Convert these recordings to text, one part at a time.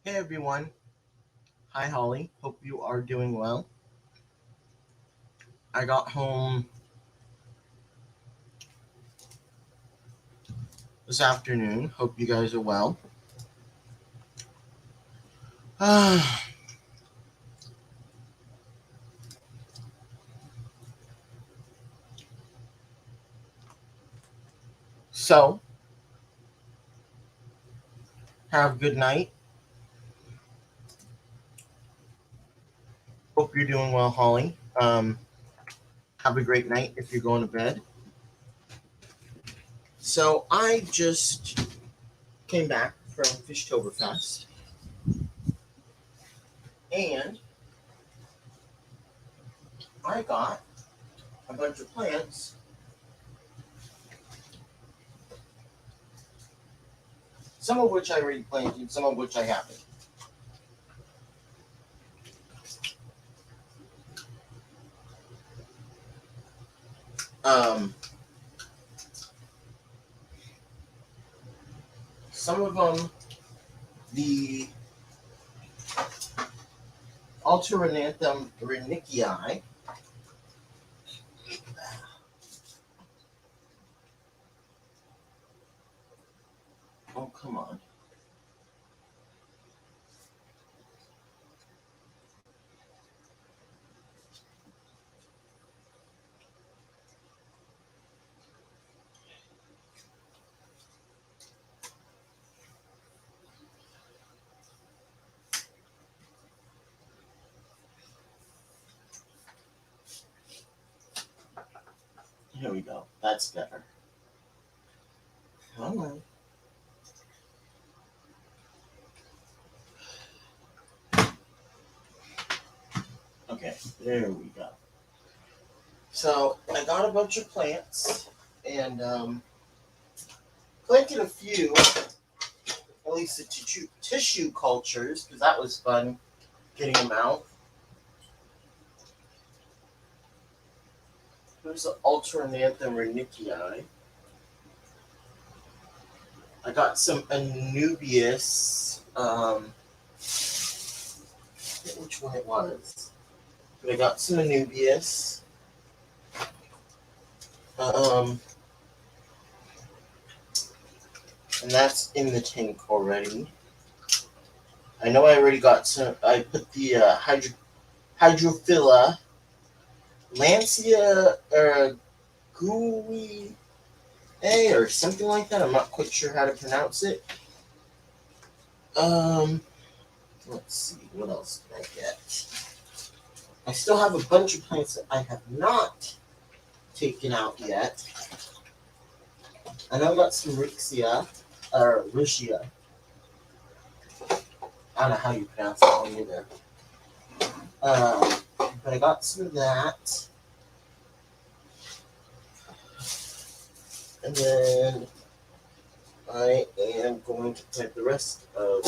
Hey everyone. Hi Holly. Hope you are doing well. I got home this afternoon. Hope you guys are well. So, have a good night. Hope you're doing well, Holly. Have a great night if you're going to bed. So, I just came back from Fishtoberfest and I got a bunch of plants, some of which I already planted, some of which I haven't. Um, some of them, the Alternatum renicii. Oh, come on. Here we go. That's better. Come on. Okay, there we go. So I got a bunch of plants and planted a few, at least the tissue cultures, because that was fun getting them out. There's the Alternanthem renicii. I got some Anubias. I forget which one it was. But I got some Anubias. Um, and that's in the tank already. I know I already got some. I put the Hydrophila Lancia or Gooey A or something like that. I'm not quite sure how to pronounce it. Let's see, what else did I get? I still have a bunch of plants that I have not taken out yet. I know I got some Rixia, or Rixia. I don't know how you pronounce that one either. But I got some of that. And then I am going to plant the rest of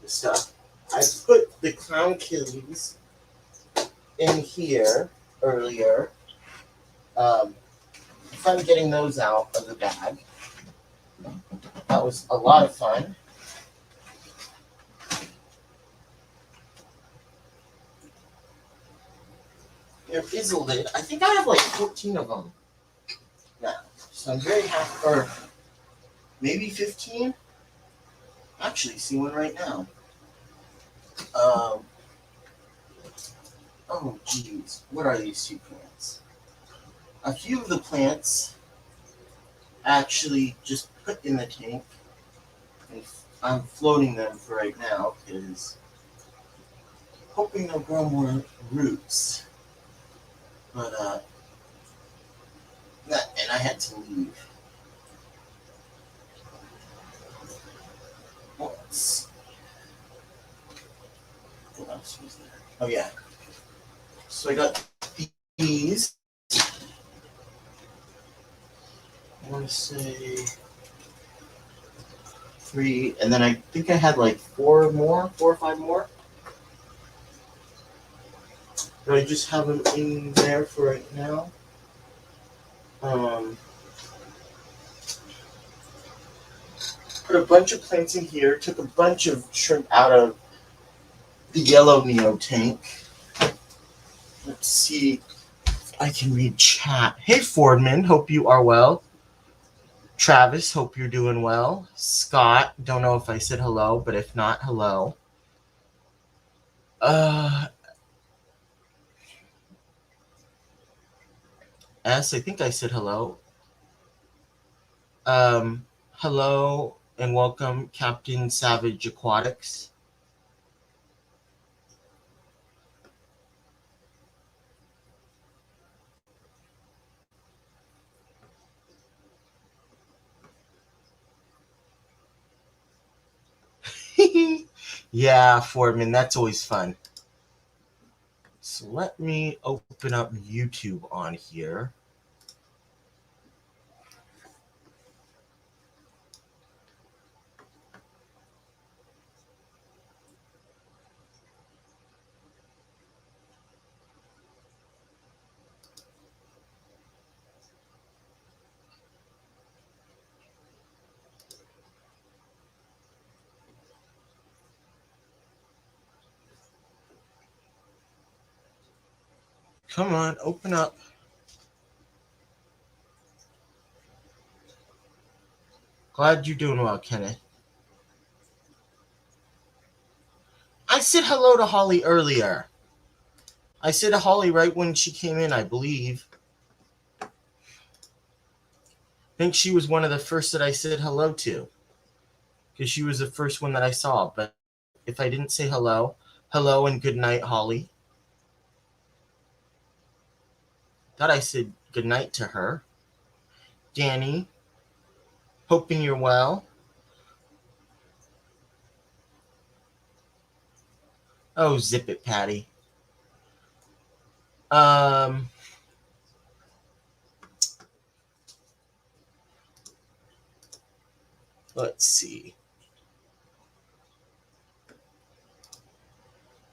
the stuff. I put the clown killies in here earlier. Fun getting those out of the bag. That was a lot of fun. There is a lid. I think I have like 14 of them now. So I'm very happy. Or maybe 15? Actually, see one right now. Oh, geez. What are these two plants? A few of the plants actually just put in the tank. And I'm floating them for right now because hoping they'll grow more roots. But, and I had to leave. Let's see. What else was there? Oh, yeah. So I got these. I want to say 3, and then I think I had like 4 or 5 more. But I just have them in there for right now. Put a bunch of plants in here. Took a bunch of shrimp out of the yellow Neo tank. Let's see if I can read chat. Hey, Fordman. Hope you are well. Travis, hope you're doing well. Scott, don't know if I said hello, but if not, hello. S, I think I said hello. Hello and welcome, Captain Savage Aquatics. Yeah, Fordman, that's always fun. So let me open up YouTube on here. Come on, open up. Glad you're doing well, Kenneth. I said hello to Holly earlier. I said to Holly right when she came in, I believe. I think she was one of the first that I said hello to. Because she was the first one that I saw. But if I didn't say hello, hello and good night, Holly. Thought I said good night to her. Danny, hoping you're well. Oh, zip it, Patty. Let's see.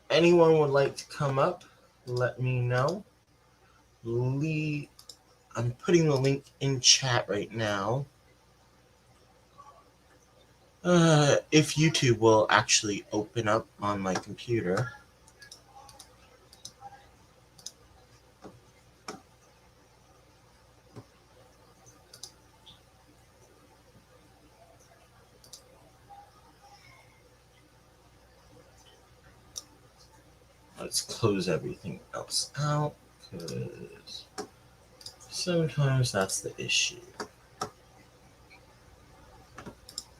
Anyone would like to come up? Let me know. Lee, I'm putting the link in chat right now. If YouTube will actually open up on my computer. Let's close everything else out because sometimes that's the issue.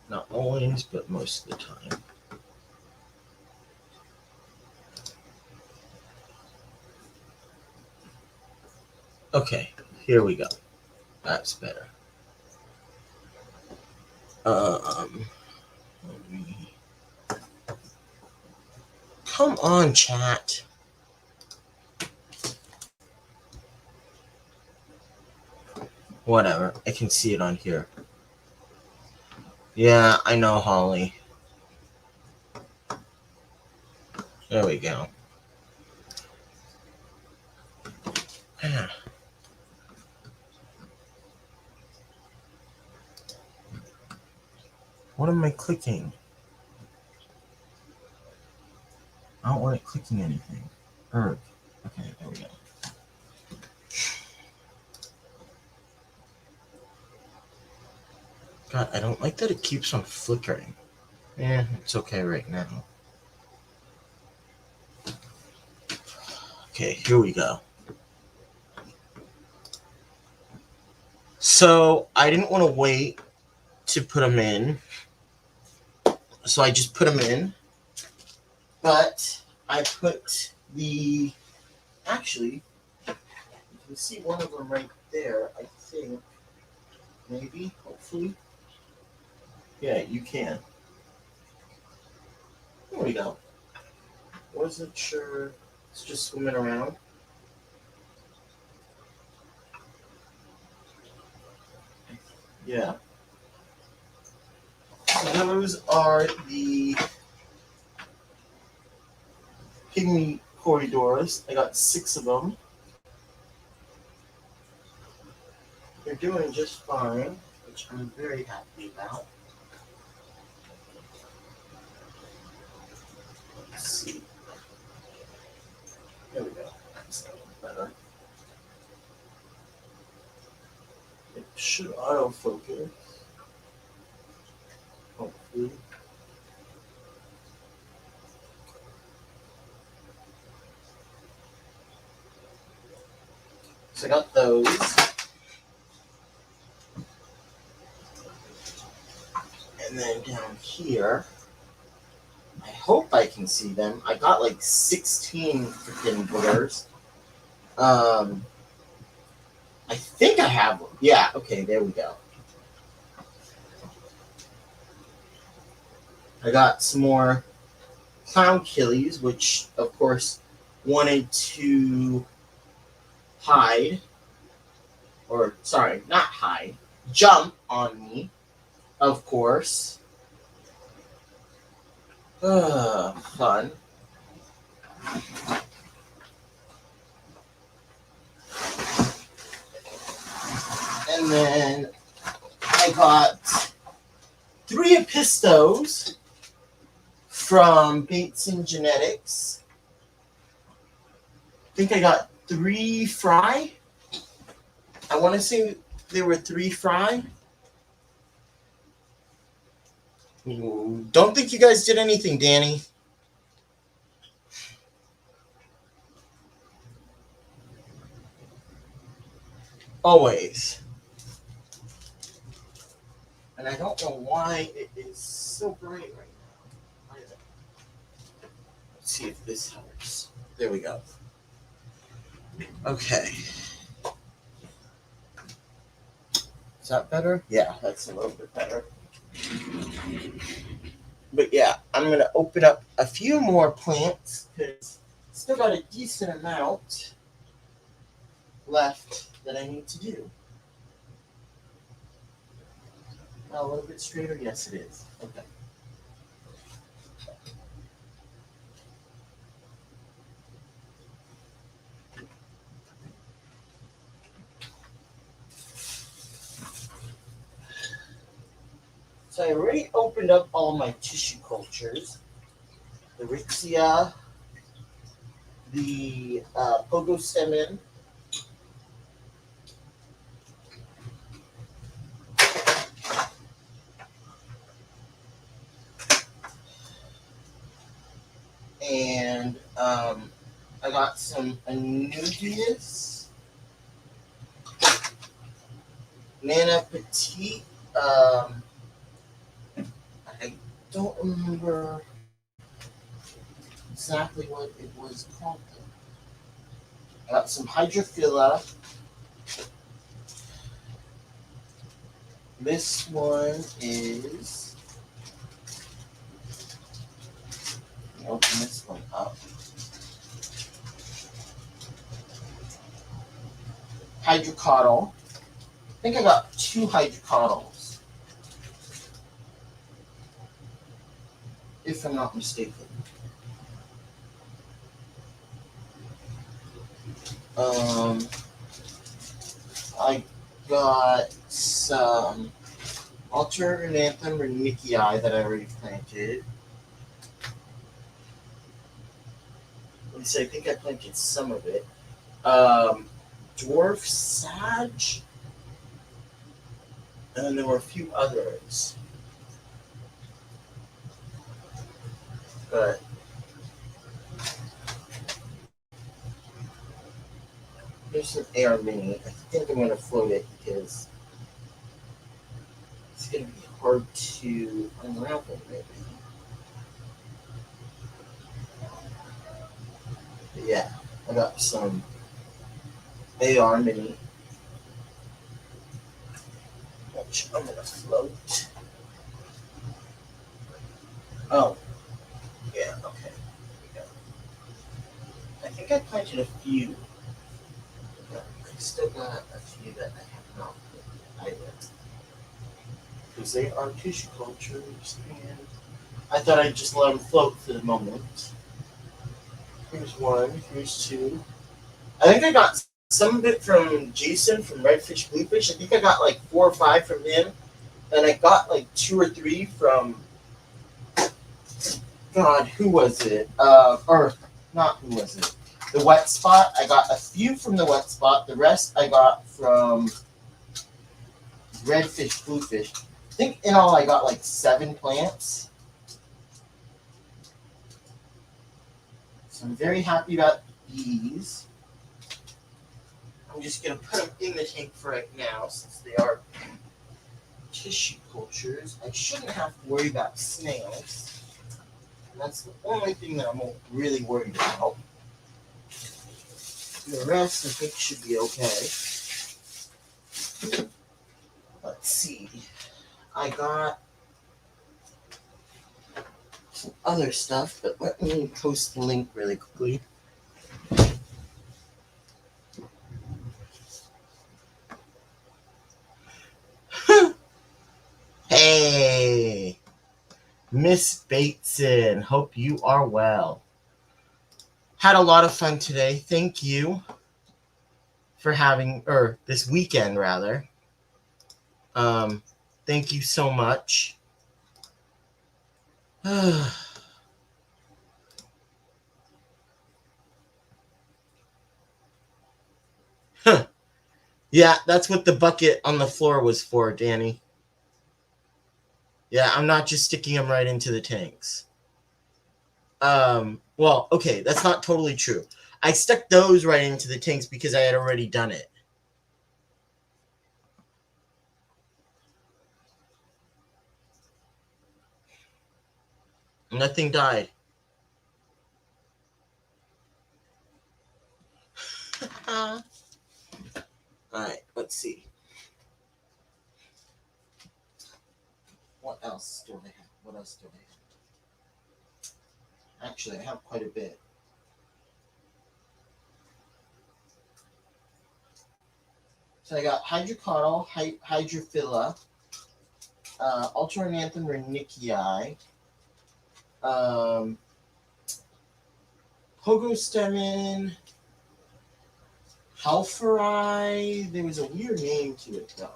Not always, but most of the time. Okay, here we go. That's better. Come on, chat. Whatever. I can see it on here. Yeah, I know, Holly. There we go. What am I clicking? I don't want it clicking anything. Okay, there we go. God, I don't like that it keeps on flickering. It's okay right now. Okay, here we go. So I didn't want to wait to put them in. So I just put them in. But I put the... Actually, you can see one of them right there, I think. Maybe, hopefully. Yeah, you can. There we go. Wasn't sure. It's just swimming around. Yeah. So those are the pygmy corridors. I got 6 of them. They're doing just fine, which I'm very happy about. Let's see. There we go. That's a little better. It should autofocus. Hopefully. So I got those. And then down here, I hope I can see them. I got like 16 freaking glitters. I think I have one. Yeah, okay, there we go. I got some more clown killies, which of course wanted to hide, or sorry, not hide, jump on me, of course. Fun. And then I got 3 Epistos from Bates and Genetics. I think I got 3 fry. I want to say there were 3 fry. Don't think you guys did anything, Danny. Always. And I don't know why it is so bright right now. Let's see if this helps. There we go. Okay. Is that better? Yeah, that's a little bit better. But yeah, I'm going to open up a few more plants because I still got a decent amount left that I need to do. A little bit straighter? Yes, it is. Okay. So I already opened up all my tissue cultures. The Rixia, the Pogosemin, and I got some Anubias, Nana Petite. I don't remember exactly what it was called. I got some Hydrophila. This one is. Let me open this one up. Hydrocotyle. I think I got 2 hydrocotyls, if I'm not mistaken. I got some Alternanthum Renickii that I already planted. At least I think I planted some of it. Dwarf Sage. And then there were a few others. But here's an AR Mini. I think I'm going to float it because it's going to be hard to unravel, maybe. But yeah, I got some AR Mini, which I'm going to float. Oh, yeah, okay. Here we go. I think I planted a few. I still got a few that I have not planted either. Because they are tissue cultures, and I thought I'd just let them float for the moment. Here's 1, here's 2. I think I got some of it from Jason from Redfish Bluefish. I think I got like 4 or 5 from him. And I got like 2 or 3 from God, who was it? Or not who was it? The wet spot. I got a few from the wet spot. The rest I got from redfish, bluefish. I think in all I got like 7 plants. So I'm very happy about these. I'm just going to put them in the tank for right now since they are tissue cultures. I shouldn't have to worry about snails. And that's the only thing that I'm really worried about. The rest I think should be okay. Let's see. I got some other stuff, but let me post the link really quickly. Hey, Miss Bateson, hope you are well. Had a lot of fun today. Thank you for having, or this weekend rather. Thank you so much. Yeah, that's what the bucket on the floor was for, Danny. Yeah, I'm not just sticking them right into the tanks. Well, okay, that's not totally true. I stuck those right into the tanks because I had already done it. Nothing died. Alright, let's see. What else do I have? What else do I have? Actually, I have quite a bit. So I got Hydrocotyle, Hydrophila, Alteranthum renickii, Pogostemon, Halfori. There was a weird name to it though.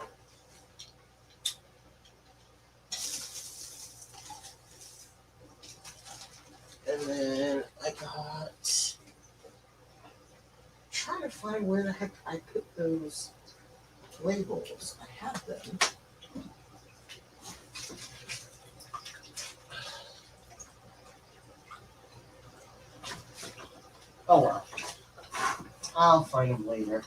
And then I got, trying to find where the heck I put those labels. I have them. Oh well. I'll find them later.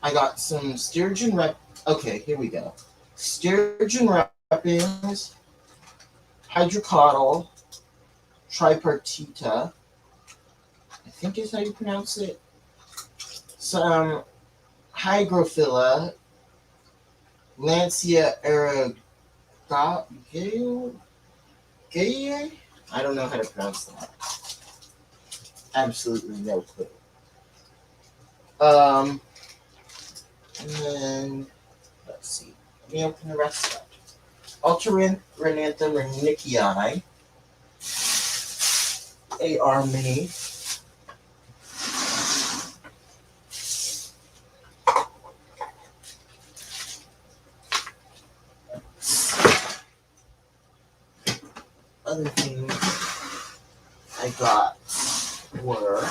I got some sturgeon Okay, here we go. Sturgeon wrappings, Hydrocotyle, Tripartita, I think is how you pronounce it. Some Hygrophila, Lancia Gaye? I don't know how to pronounce that. Absolutely no clue. And then, let's see. Let me open the rest up. Alteranthum renickii, AR Mini. Other things I got were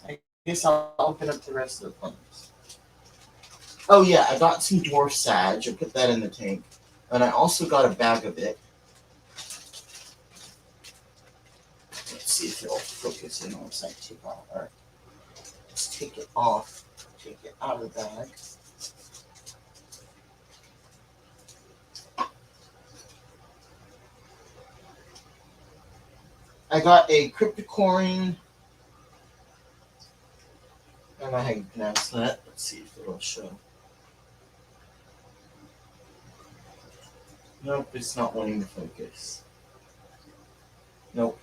I guess I'll open up the rest of the plants. Oh yeah, I got some dwarf sage. I put that in the tank. And I also got a bag of it. Let's see if it'll focus in once I take it off. Or let's take it off. Take it out of the bag. I got a cryptocorin. I don't know how you pronounce that. Let's see if it'll show. Nope, it's not wanting to focus. Nope.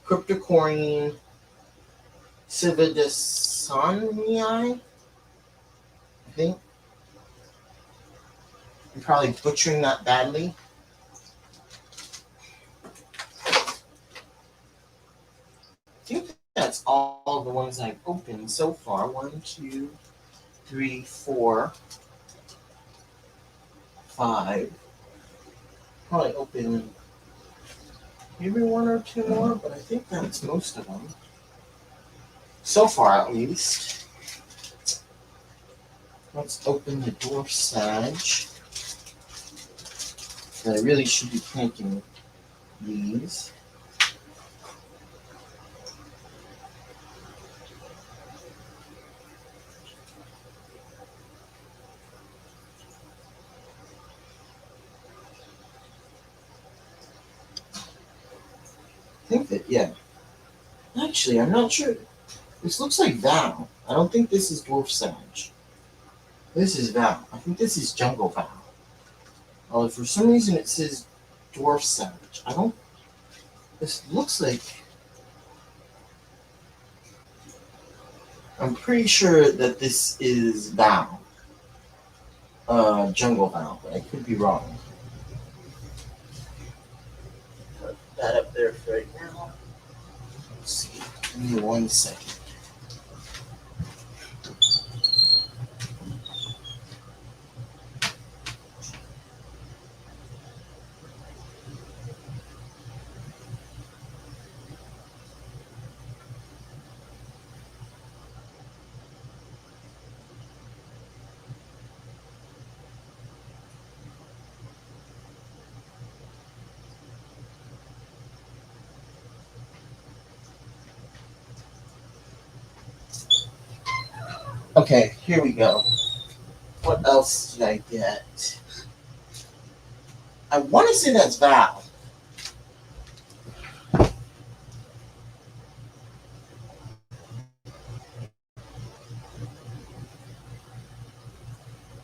Cryptocorin cividisonii, I think. I'm probably butchering that badly. I think that's all the ones I've opened so far. 1, 2, 3, 4, 5. Probably open maybe 1 or 2 more, but I think that's most of them. So far, at least. Let's open the dwarf sage. I really should be planting these. I think that, yeah. Actually, I'm not sure. This looks like Val. I don't think this is dwarf sage. This is Val. I think this is jungle Val. Although for some reason it says dwarf sage. I don't. This looks like. I'm pretty sure that this is Val. Jungle Val, but I could be wrong. Put that up there for right now. Let's see. Give me 1 second. Okay, here we go. What else did I get? I want to say that's Val.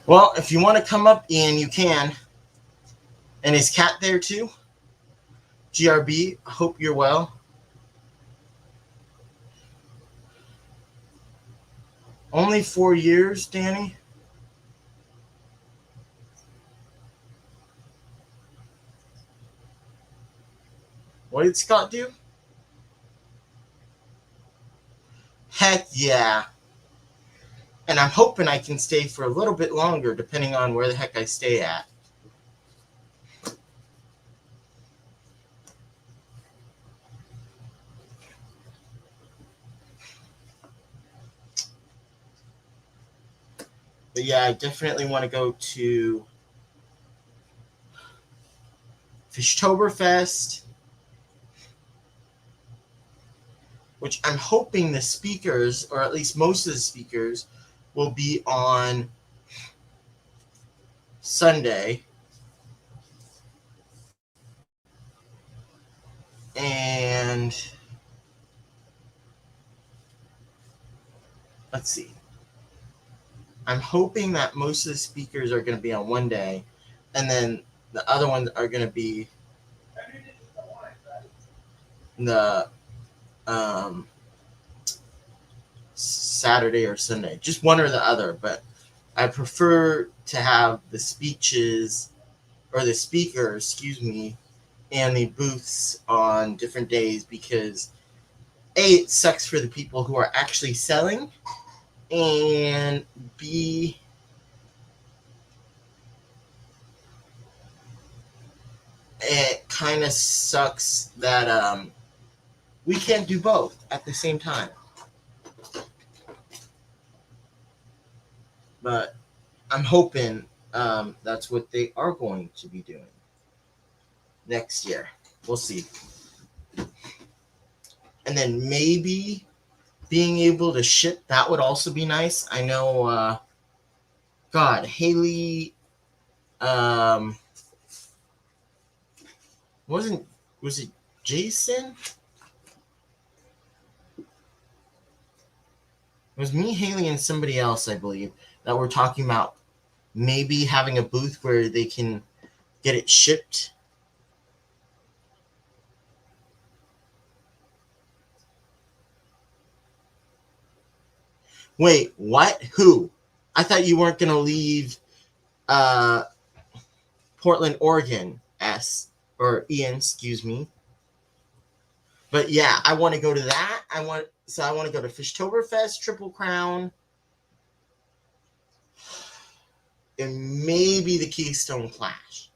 Well, if you want to come up, Ian, you can. And is Kat there too? GRB, hope you're well. Only 4 years, Danny? What did Scott do? Heck yeah. And I'm hoping I can stay for a little bit longer, depending on where the heck I stay at. But yeah, I definitely want to go to Fishtoberfest, which I'm hoping the speakers, or at least most of the speakers, will be on Sunday. And let's see. I'm hoping that most of the speakers are going to be on one day, and then the other ones are going to be the Saturday or Sunday, just one or the other. But I prefer to have the speeches or the speakers, excuse me, and the booths on different days because A, it sucks for the people who are actually selling, and B, it kind of sucks that we can't do both at the same time. But I'm hoping that's what they are going to be doing next year. We'll see. And then maybe being able to ship, that would also be nice. I know, God, Haley, was it Jason? It was me, Haley, and somebody else, I believe, that were talking about maybe having a booth where they can get it shipped. Wait, what? Who? I thought you weren't going to leave Portland, Oregon, S, or Ian, excuse me. But yeah, I want to go to that. I want to go to Fishtoberfest, Triple Crown, and maybe the Keystone Clash.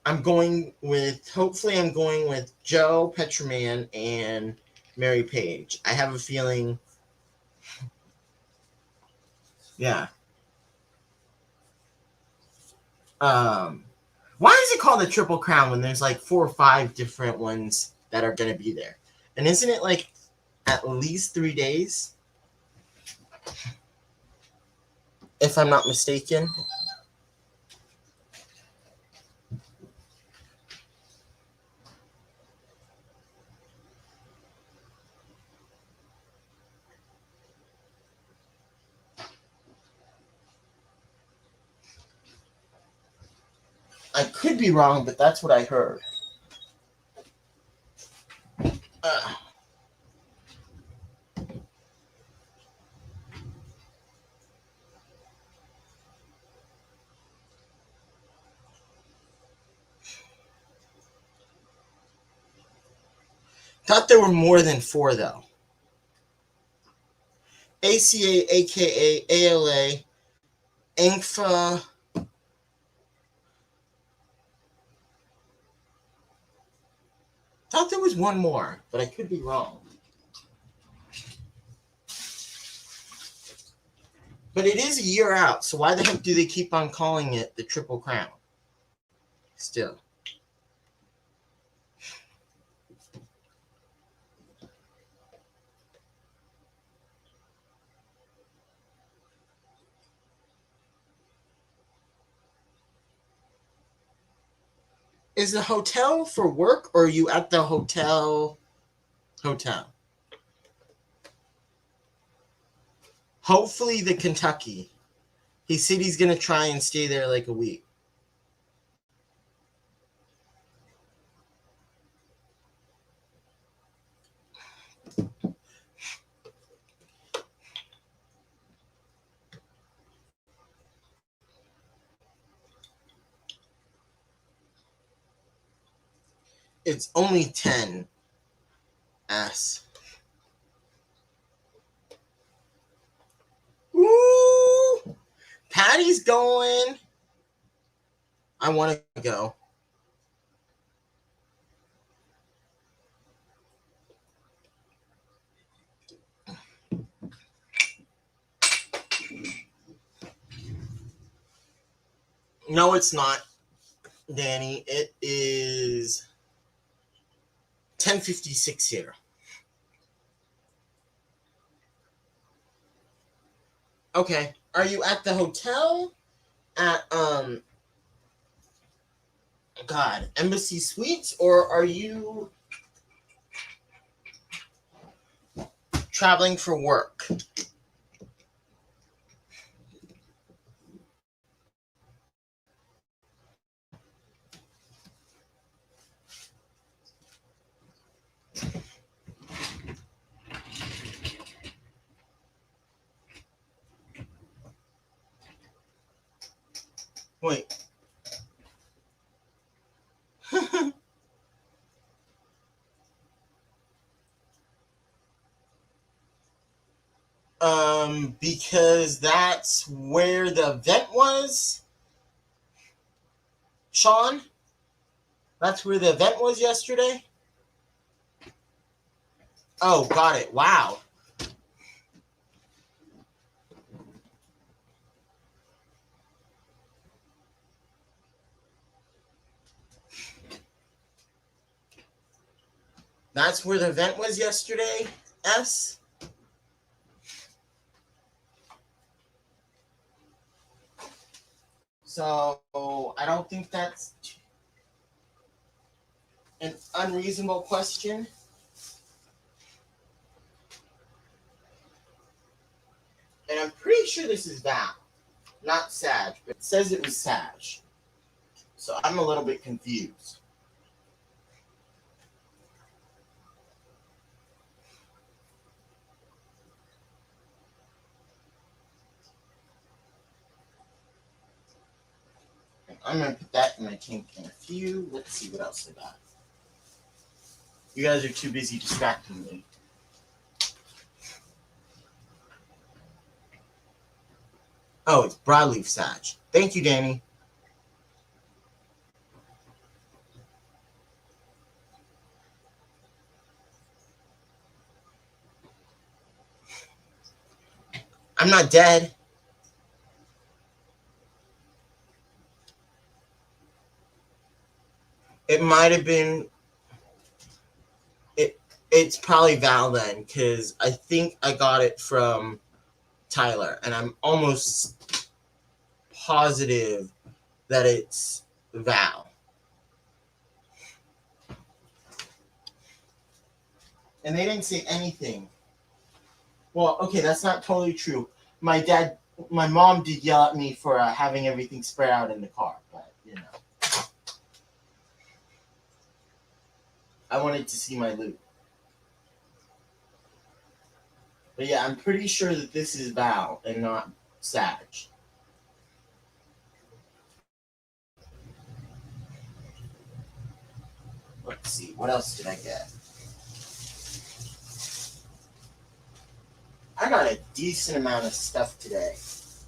Hopefully I'm going with Joe, Petraman, and Mary Page. I have a feeling, yeah. Why is it called the Triple Crown when there's like 4 or 5 different ones that are going to be there? And isn't it like at least 3 days? If I'm not mistaken. I could be wrong, but that's what I heard. Thought there were more than 4 though. ACA, AKA, ALA, ANCFA. Thought there was one more, but I could be wrong. But it is a year out, so why the heck do they keep on calling it the Triple Crown? Still. Is the hotel for work, or are you at the hotel? Hopefully the Kentucky. He said he's going to try and stay there like a week. It's only 10 S. Woo! Patty's going. I want to go. No, it's not, Danny. It is 10:56 here. Okay. Are you at the hotel? At Embassy Suites, or are you traveling for work? Wait. Because that's where the event was, Sean? That's where the event was yesterday? Oh, got it. Wow. That's where the event was yesterday, S? So, I don't think that's an unreasonable question. And I'm pretty sure this is Val, not Sag, but it says it was Sag. So I'm a little bit confused. I'm going to put that in my tank in a few. Let's see what else I got. You guys are too busy distracting me. Oh, it's broadleaf sage. Thank you, Danny. I'm not dead. It might have been. It's probably Val then, because I think I got it from Tyler, and I'm almost positive that it's Val. And they didn't say anything. Well, okay, that's not totally true. My mom did yell at me for having everything spread out in the car, but you know, I wanted to see my loot. But yeah, I'm pretty sure that this is Val and not Sag. Let's see, what else did I get? I got a decent amount of stuff today.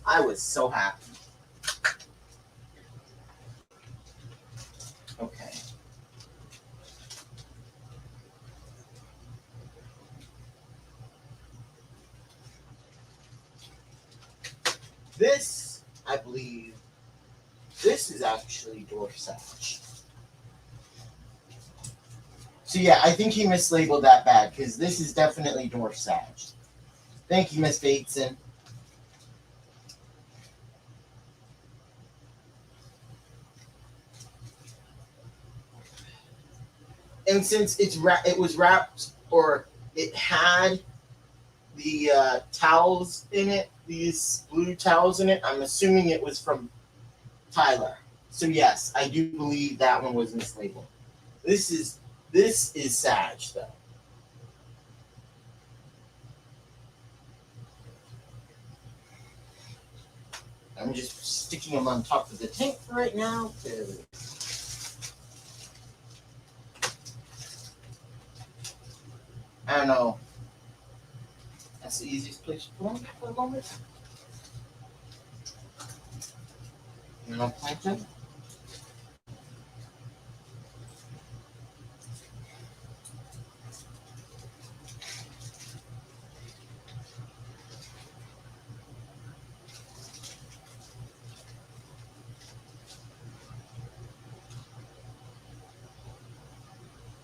I was so happy. Okay. This, I believe, this is actually dwarf sage. So yeah, I think he mislabeled that bad, because this is definitely dwarf sage. Thank you, Miss Bateson. And since it was wrapped, or it had the towels in it, these blue towels in it, I'm assuming it was from Tyler. So yes, I do believe that one was mislabeled. This is Sag though. I'm just sticking them on top of the tank for right now. I don't know. That's the easiest place to put them for the moment. You know, plankton.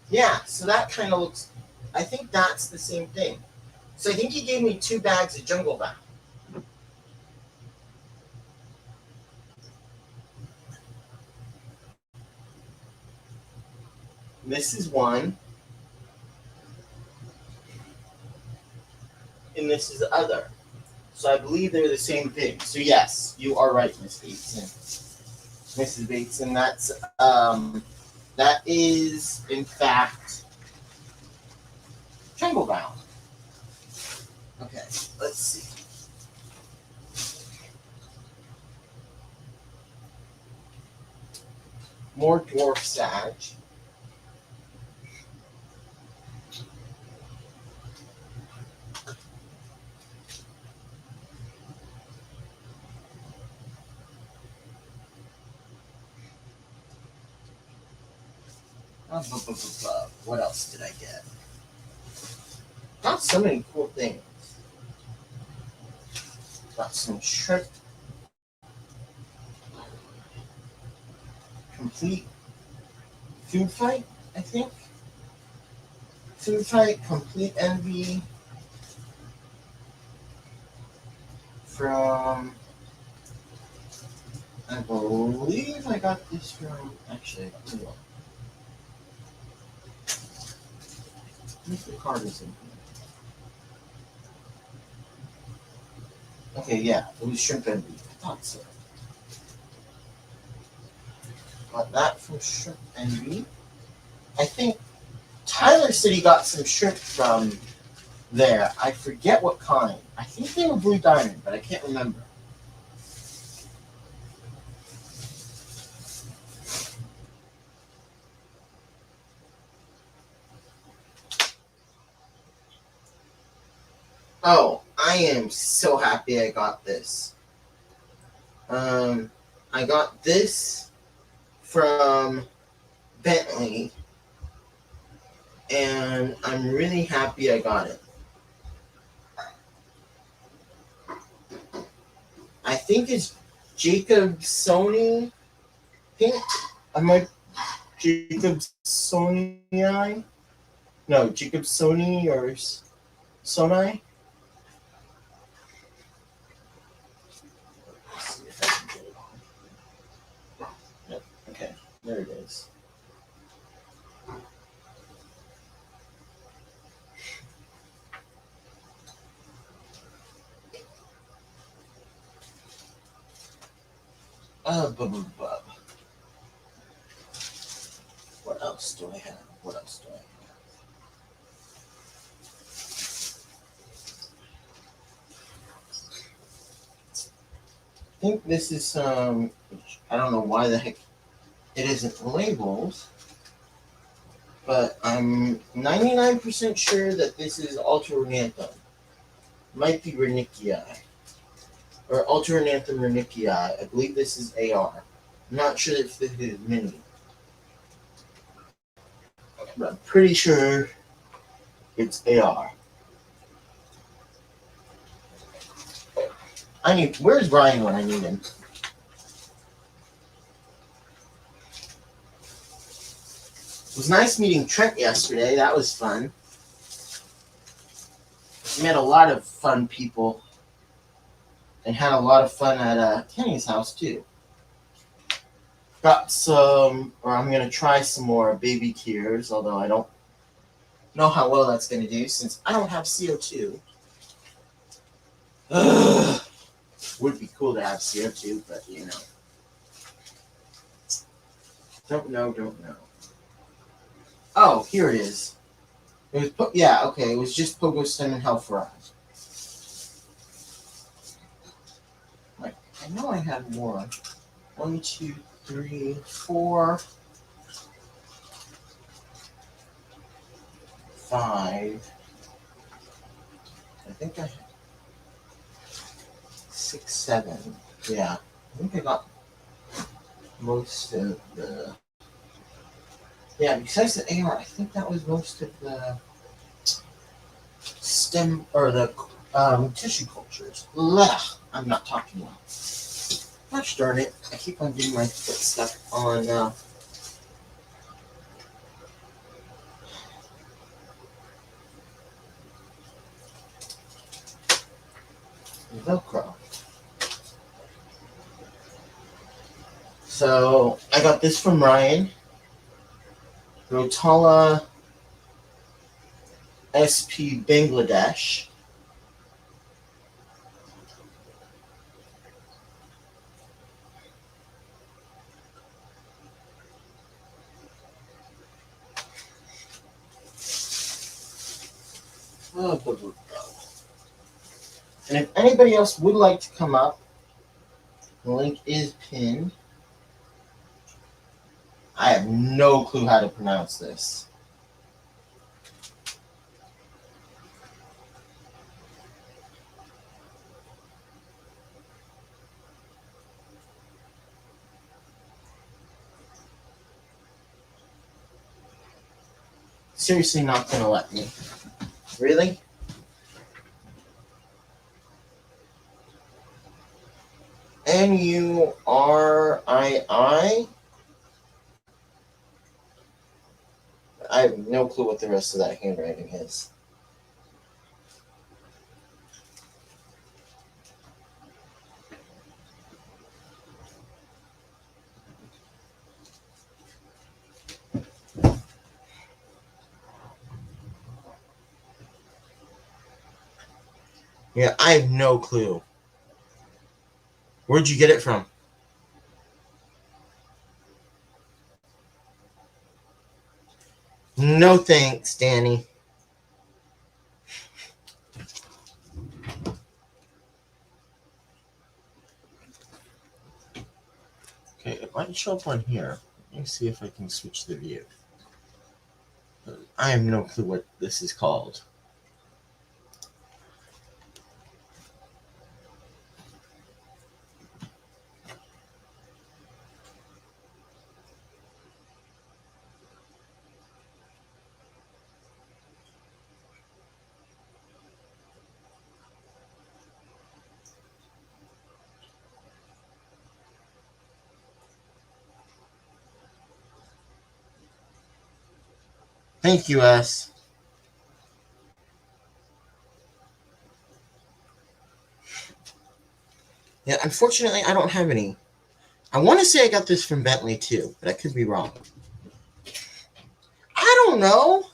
Yeah, so that kind of looks. I think that's the same thing. So I think he gave me 2 bags of jungle back. This is one. And this is the other. So I believe they're the same thing. So yes, you are right, Miss Bateson. Mrs. Bateson, that is in fact jungle bound. Okay, let's see. More dwarf sag. What else did I get? Got so many cool things. Got some shrimp. Complete food fight, I think. Food fight, complete envy. From, I believe I got this from, actually, hold on. The card is in here. Okay, yeah, it was shrimp and beef. I thought so. Got that from shrimp and beef. I think Tyler said he got some shrimp from there. I forget what kind. I think they were blue diamond, but I can't remember. Oh, I am so happy I got this. I got this from Bentley, and I'm really happy I got it. I think it's Jacobsoni pink. Am I Jacobsoni? No, Jacobsoni or Sonai? Let's see if I can get it on. Yep, okay, there it is. Bub. What else do I have? What else do I have? I think this is I don't know why the heck it isn't labeled, but I'm 99% sure that this is Alternathum. Might be Renickii. Or Alternathum Renickii. I believe this is AR. I'm not sure if this is mini. But I'm pretty sure it's AR. Where's Ryan when I need him? It was nice meeting Trent yesterday. That was fun. Met a lot of fun people and had a lot of fun at Kenny's house too. Got some, or I'm going to try some more baby tears, although I don't know how well that's going to do since I don't have CO2. Would be cool to have CO2, but you know. Don't know. Oh, here it is. It was it was just Pogo Stem and Hellfire. Like, I know I had more. 1, 2, 3, 4, 5. I think I had 6, 7. Yeah, I think I got most of the. Yeah, besides the AR, I think that was most of the stem or the tissue cultures. Blech, I'm not talking well. Gosh darn it, I keep on getting my foot stuck on Velcro. So I got this from Ryan. Rotala SP Bangladesh. And if anybody else would like to come up, the link is pinned. I have no clue how to pronounce this. Seriously not going to let me. Really? Nurii. I have no clue what the rest of that handwriting is. Yeah, I have no clue. Where'd you get it from? No thanks, Danny. Okay, it might show up on here. Let me see if I can switch the view. I have no clue what this is called. Thank you, S. Yeah, unfortunately, I don't have any. I want to say I got this from Bentley, too, but I could be wrong. I don't know.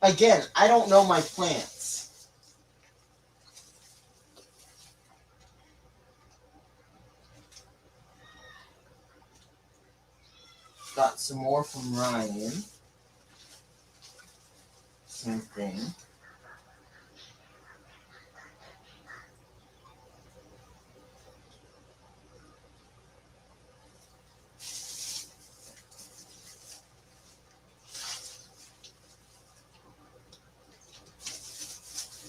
Again, I don't know my plants. Got some more from Ryan. Same thing.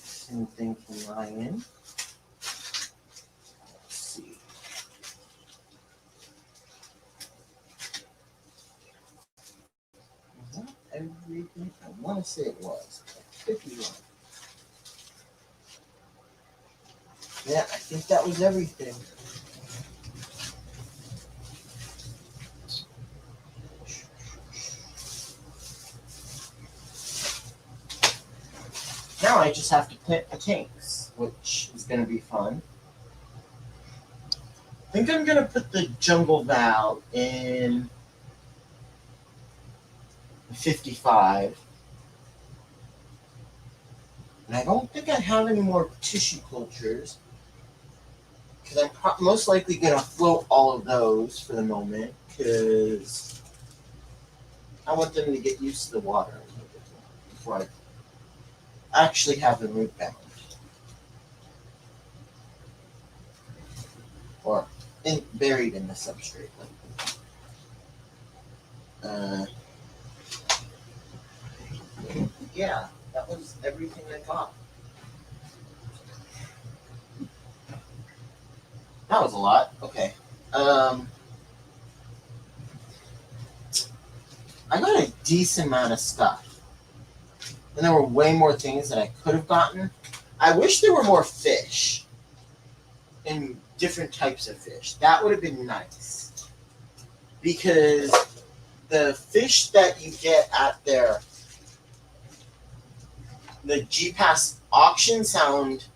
Same thing from Ryan. Let's see. Was that everything? I want to say it was. I could be wrong. Yeah, I think that was everything. Now I just have to plant the tanks, which is going to be fun. I think I'm going to put the jungle valve in 55. And I don't think I have any more tissue cultures, because I'm most likely going to float all of those for the moment, because I want them to get used to the water before I actually have them root bound. Or buried in the substrate. Yeah, that was everything I got. That was a lot. Okay. I got a decent amount of stuff. And there were way more things that I could have gotten. I wish there were more fish. And different types of fish. That would have been nice. Because the fish that you get at the G-Pass auction sound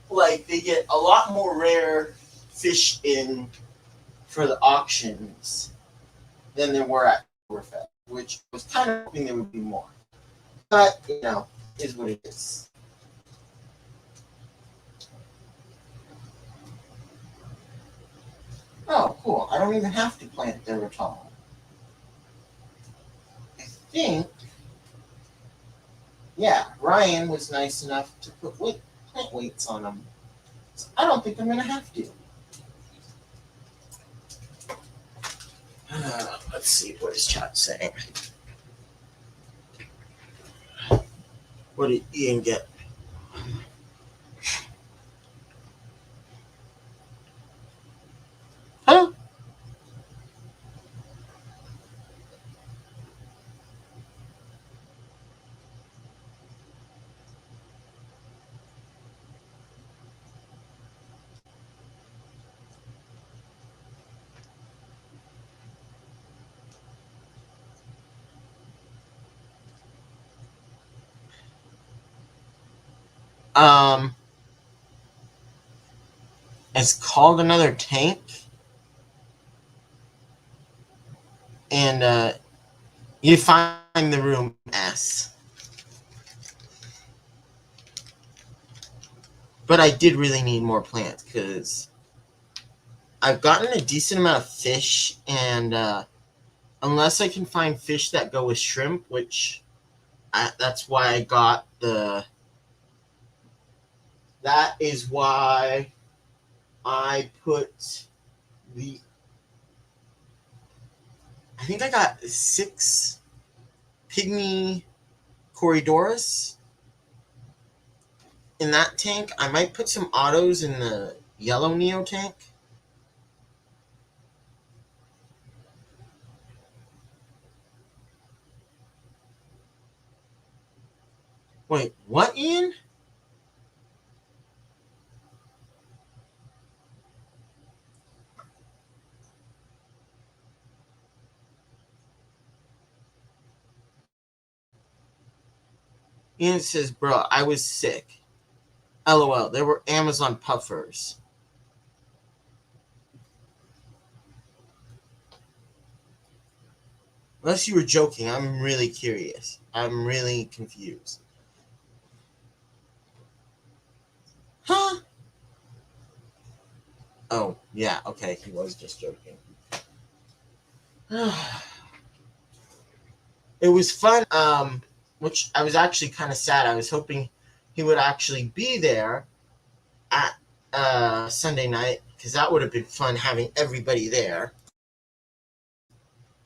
like they get a lot more rare fish in for the auctions than there were at Oktoberfest, which I was kind of hoping there would be more. But, is what it is. Oh, cool. I don't even have to plant Deratol. I think, yeah, Ryan was nice enough to put plant weights on them. So I don't think I'm going to have to. Let's see, what is chat saying? What did Ian get? Huh? It's called Another Tank. And you find the room S. But I did really need more plants because I've gotten a decent amount of fish, and unless I can find fish that go with shrimp, which that's why I got that is why I put I think I got 6 pygmy Corydoras in that tank. I might put some autos in the yellow Neo tank. Wait, what, Ian? Ian says, bro, I was sick. LOL, there were Amazon puffers. Unless you were joking, I'm really curious. I'm really confused. Huh? Oh, yeah, okay, he was just joking. It was fun, which I was actually kind of sad. I was hoping he would actually be there at Sunday night, because that would have been fun having everybody there.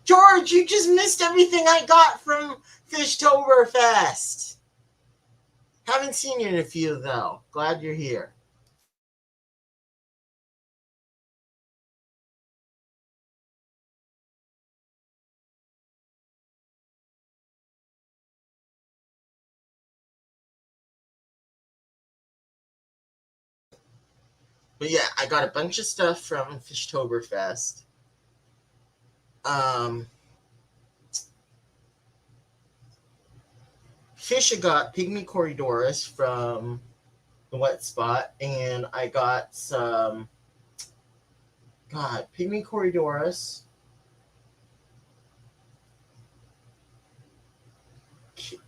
George, you just missed everything I got from Fishtoberfest. Haven't seen you in a few, though. Glad you're here. But yeah, I got a bunch of stuff from Fishtoberfest. Fish, I got Pygmy Corydorus from the Wet Spot, and I got some Pygmy Corydorus,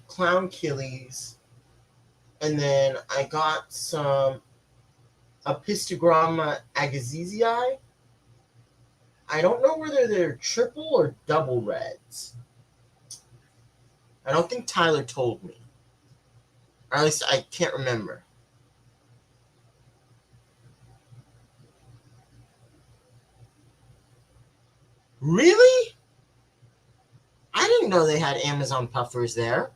Clown Killies, and then I got some Apistogramma agassizii. I don't know whether they're triple or double reds. I don't think Tyler told me. Or at least I can't remember. Really? I didn't know they had Amazon puffers there.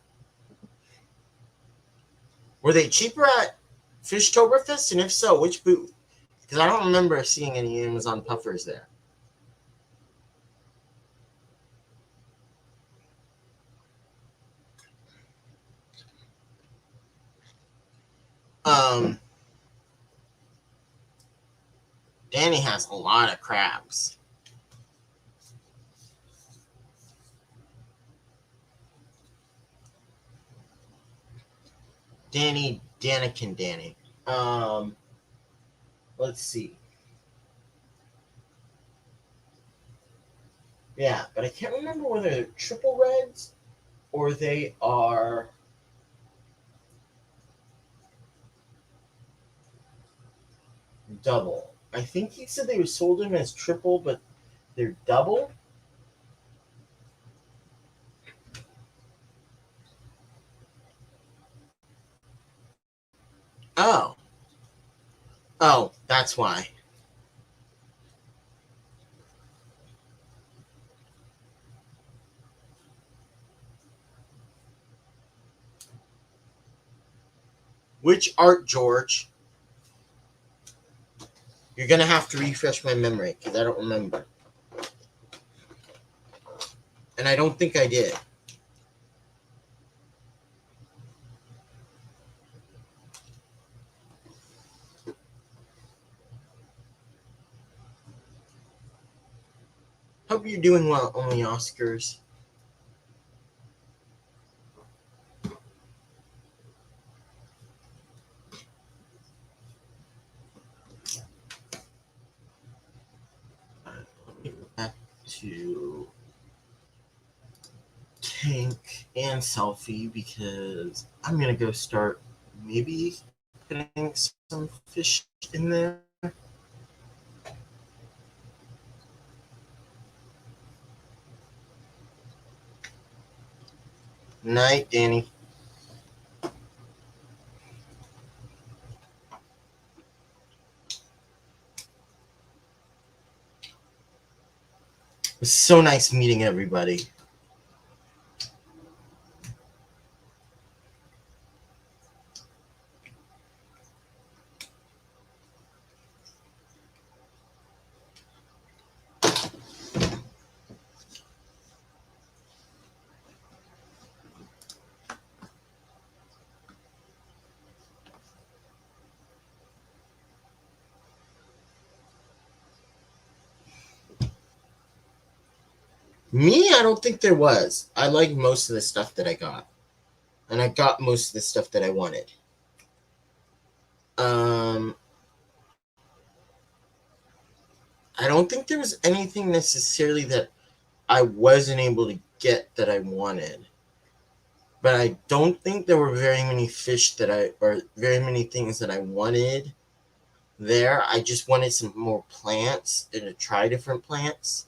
Were they cheaper at Fishtoberfest? And if so, which booth? Because I don't remember seeing any Amazon puffers there. Danny has a lot of crabs. Danny. Let's see. Yeah, but I can't remember whether they're triple reds or they are double. I think he said they were sold them as triple, but they're double. Oh. Oh, that's why. Which art, George? You're going to have to refresh my memory because I don't remember. And I don't think I did. Hope you're doing well, only Oscars. Back to Tank and Selfie because I'm going to go start maybe putting some fish in there. Night, Danny. It was so nice meeting everybody. Me, I don't think there was. I like most of the stuff that I got. And I got most of the stuff that I wanted. I don't think there was anything necessarily that I wasn't able to get that I wanted. But I don't think there were very many fish or very many things that I wanted there. I just wanted some more plants and to try different plants.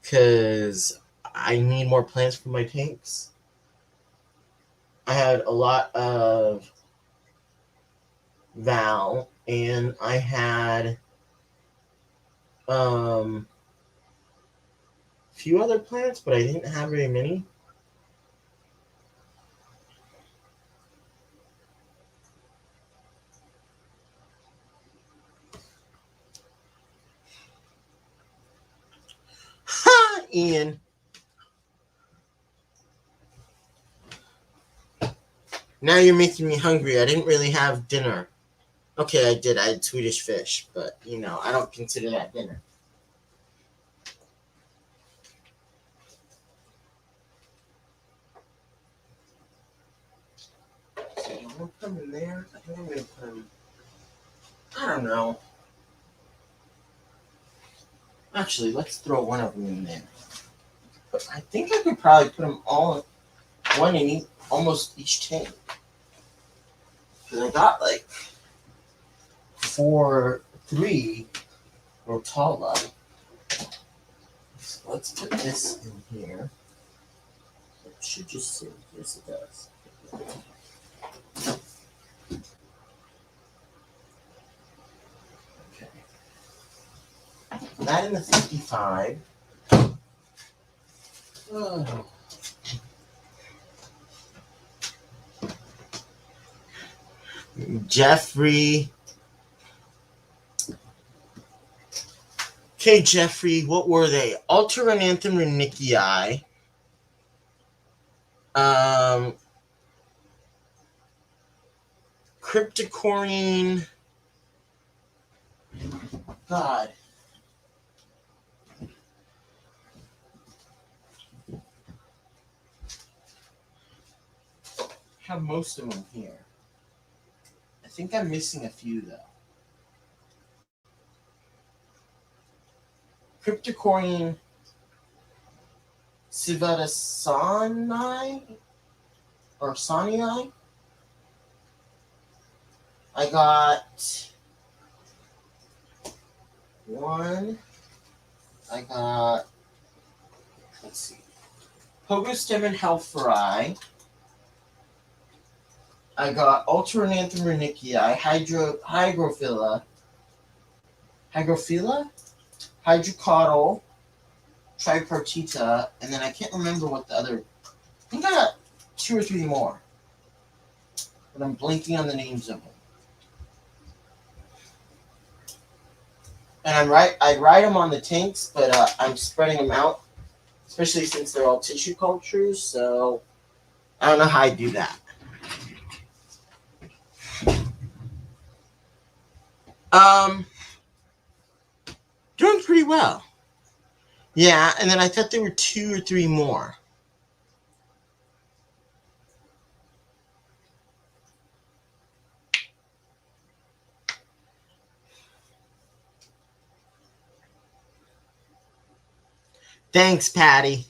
Because I need more plants for my tanks. I had a lot of Val, and I had a few other plants, but I didn't have very many. Ha, Ian. Now you're making me hungry. I didn't really have dinner. Okay, I did. I had Swedish fish, but, I don't consider that dinner. So I'm going to put them in there. I think I'm going to put them... I don't know. Actually, let's throw one of them in there. But I think I could probably put them all... one in almost each tank. Because I got like 3 Rotala. So let's put this in here. It should just sit. Yes, it does. Okay. That in the 55. Oh. Jeffrey. Okay, Jeffrey, what were they? Alterananthem Remineralizers. Cryptocorine. God. I have most of them here. I think I'm missing a few, though. Cryptocorine Civatasani or Sanii. I got 1. I got, let's see, Pogostem and Helferi. I got Alterananthem Remineralizers, Hygrophila, Hydrocotyl, Tripartita, and then I can't remember what the other... I think I got 2 or 3 more. But I'm blanking on the names of them. And I write them on the tanks, but I'm spreading them out, especially since they're all tissue cultures, so I don't know how I do that. Doing pretty well. Yeah, and then I thought there were 2 or 3 more. Thanks, Patty.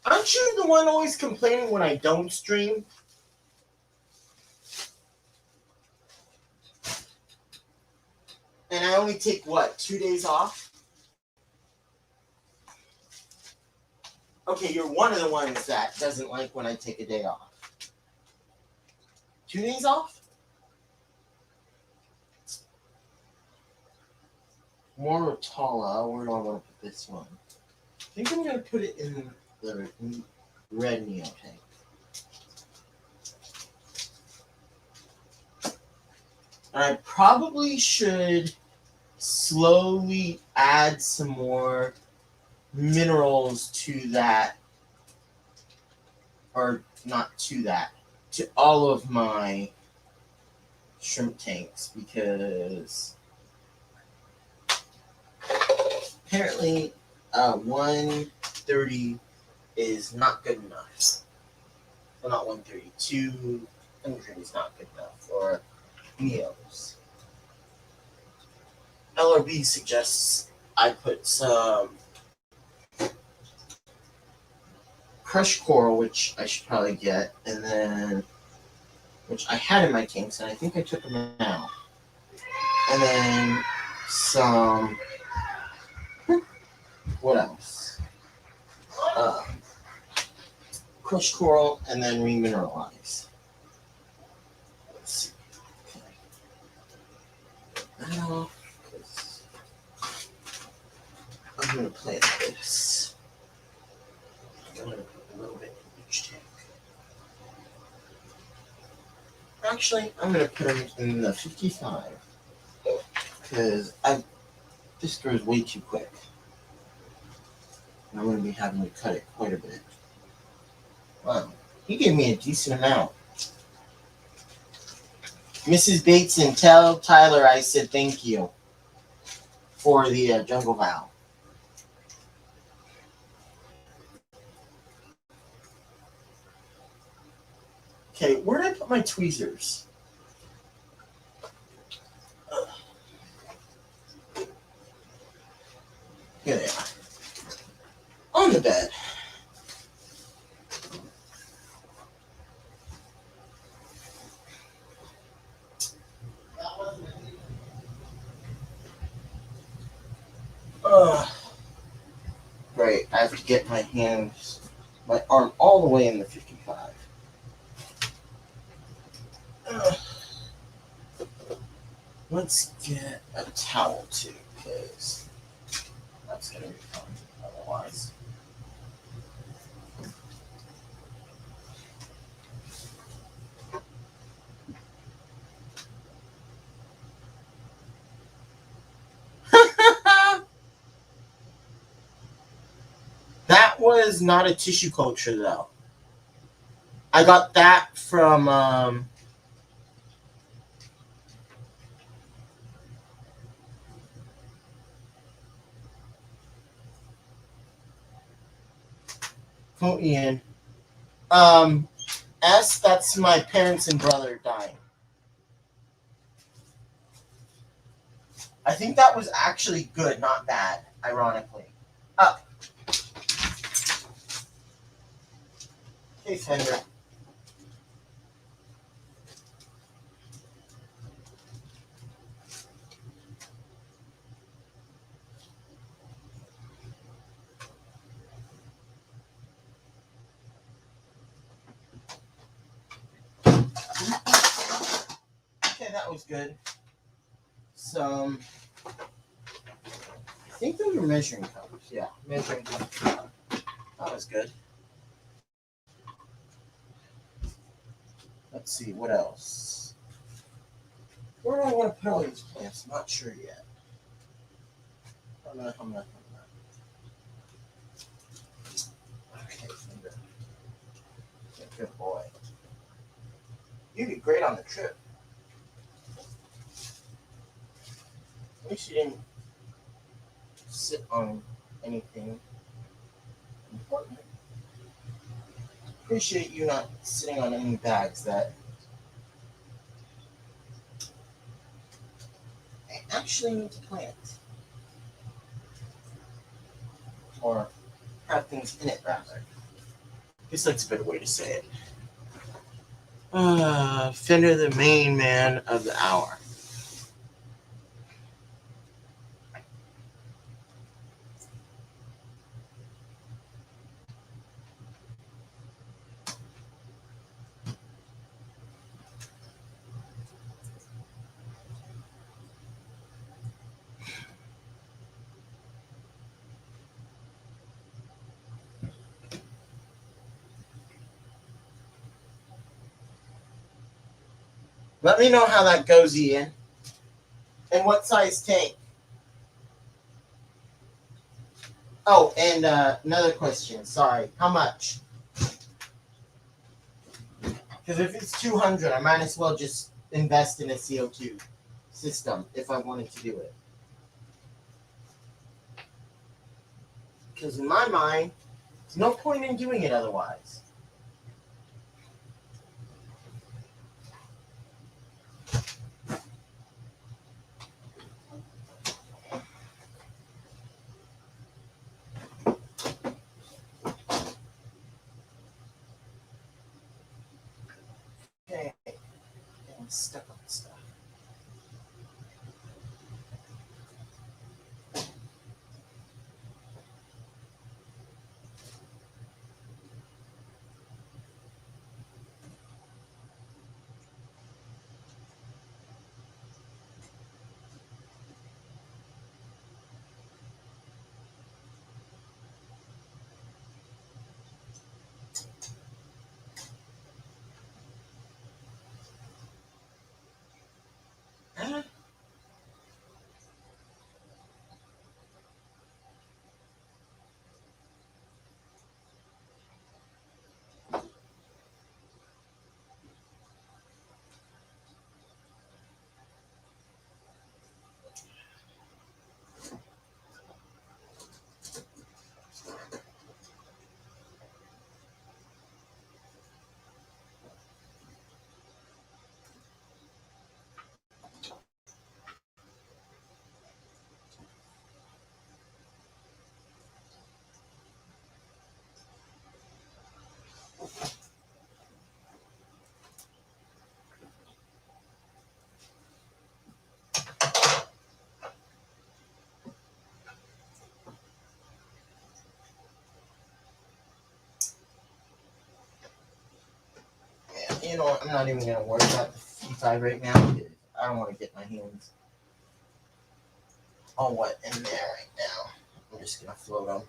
Aren't you the one always complaining when I don't stream? And I only take, 2 days off? Okay, you're one of the ones that doesn't like when I take a day off. 2 days off? More Rotala. Where do I want to put this one? I think I'm going to put it in the red Neo tank. And I probably should slowly add some more minerals to that, or not to that, to all of my shrimp tanks, because apparently 130 is not good enough. Well, not 130. 200 is not good enough for meals. LRB suggests I put some crushed coral, which I should probably get, and then which I had in my tanks, and I think I took them out. And then some, what else? Crushed coral, and then remineralize. Let's see. Okay. Get that off, because I'm going to play like this. I'm going to put a little bit in each tank. Actually, I'm going to put them in the 55, because this goes way too quick. And I'm going to be having to cut it quite a bit. Wow, he gave me a decent amount. Mrs. Bateson, tell Tyler I said thank you for the jungle vow. Okay, where did I put my tweezers? Here they are. On the bed. Great, I have to get my arm all the way in the 55. Let's get a towel too, because that's going to be fun otherwise. That was not a tissue culture, though. I got that from Ian. S, that's my parents and brother dying. I think that was actually good, not bad, ironically. Up. Okay, Fender. Okay, that was good. Some, I think those were measuring cups. Yeah, measuring cups. That was good. Let's see, what else? Where do I want to put all these plants? I'm not sure yet. I'm not. Okay, Fender. Good boy. You did great on the trip. At least you didn't sit on anything important. Appreciate you not sitting on any bags that I actually need to plant. Or have things in it, rather. I guess that's a better way to say it. Fender, the main man of the hour. Let me know how that goes, Ian. And what size tank? Oh, and another question. Sorry. How much? Because if it's 200, I might as well just invest in a CO2 system if I wanted to do it. Because in my mind, there's no point in doing it otherwise. Okay, getting stuck on stuff. You know what? I'm not even gonna worry about the 55 right now. I don't want to get my hands all wet in there right now. I'm just gonna float them.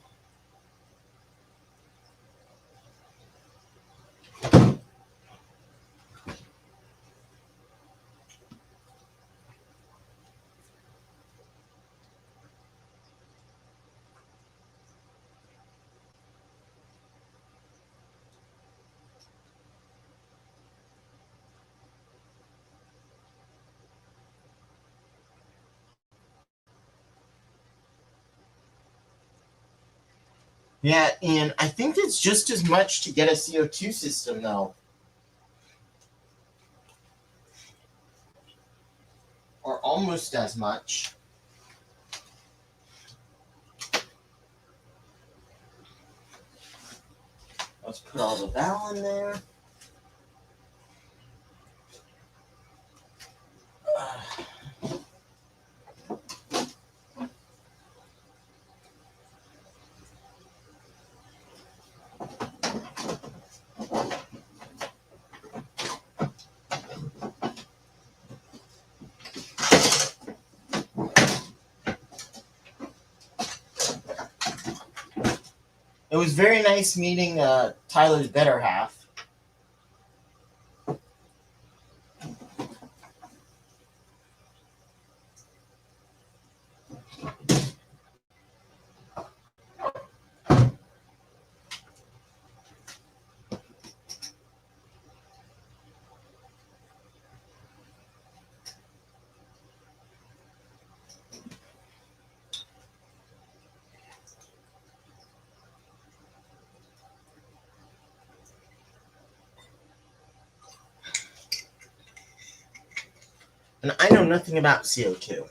Yeah, and I think it's just as much to get a CO2 system, though. Or almost as much. Let's put all the val in there. It was very nice meeting Tyler's better half. And I know nothing about CO2.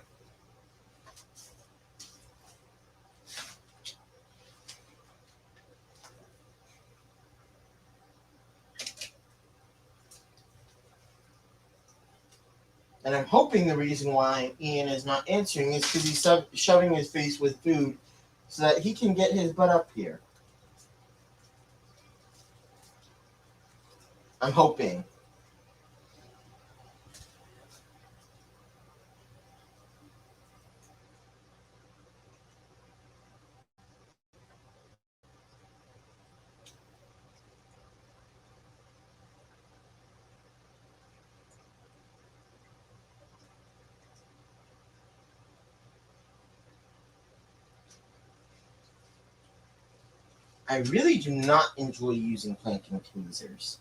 And I'm hoping the reason why Ian is not answering is because he's shoving his face with food so that he can get his butt up here. I'm hoping. I really do not enjoy using plankton tweezers.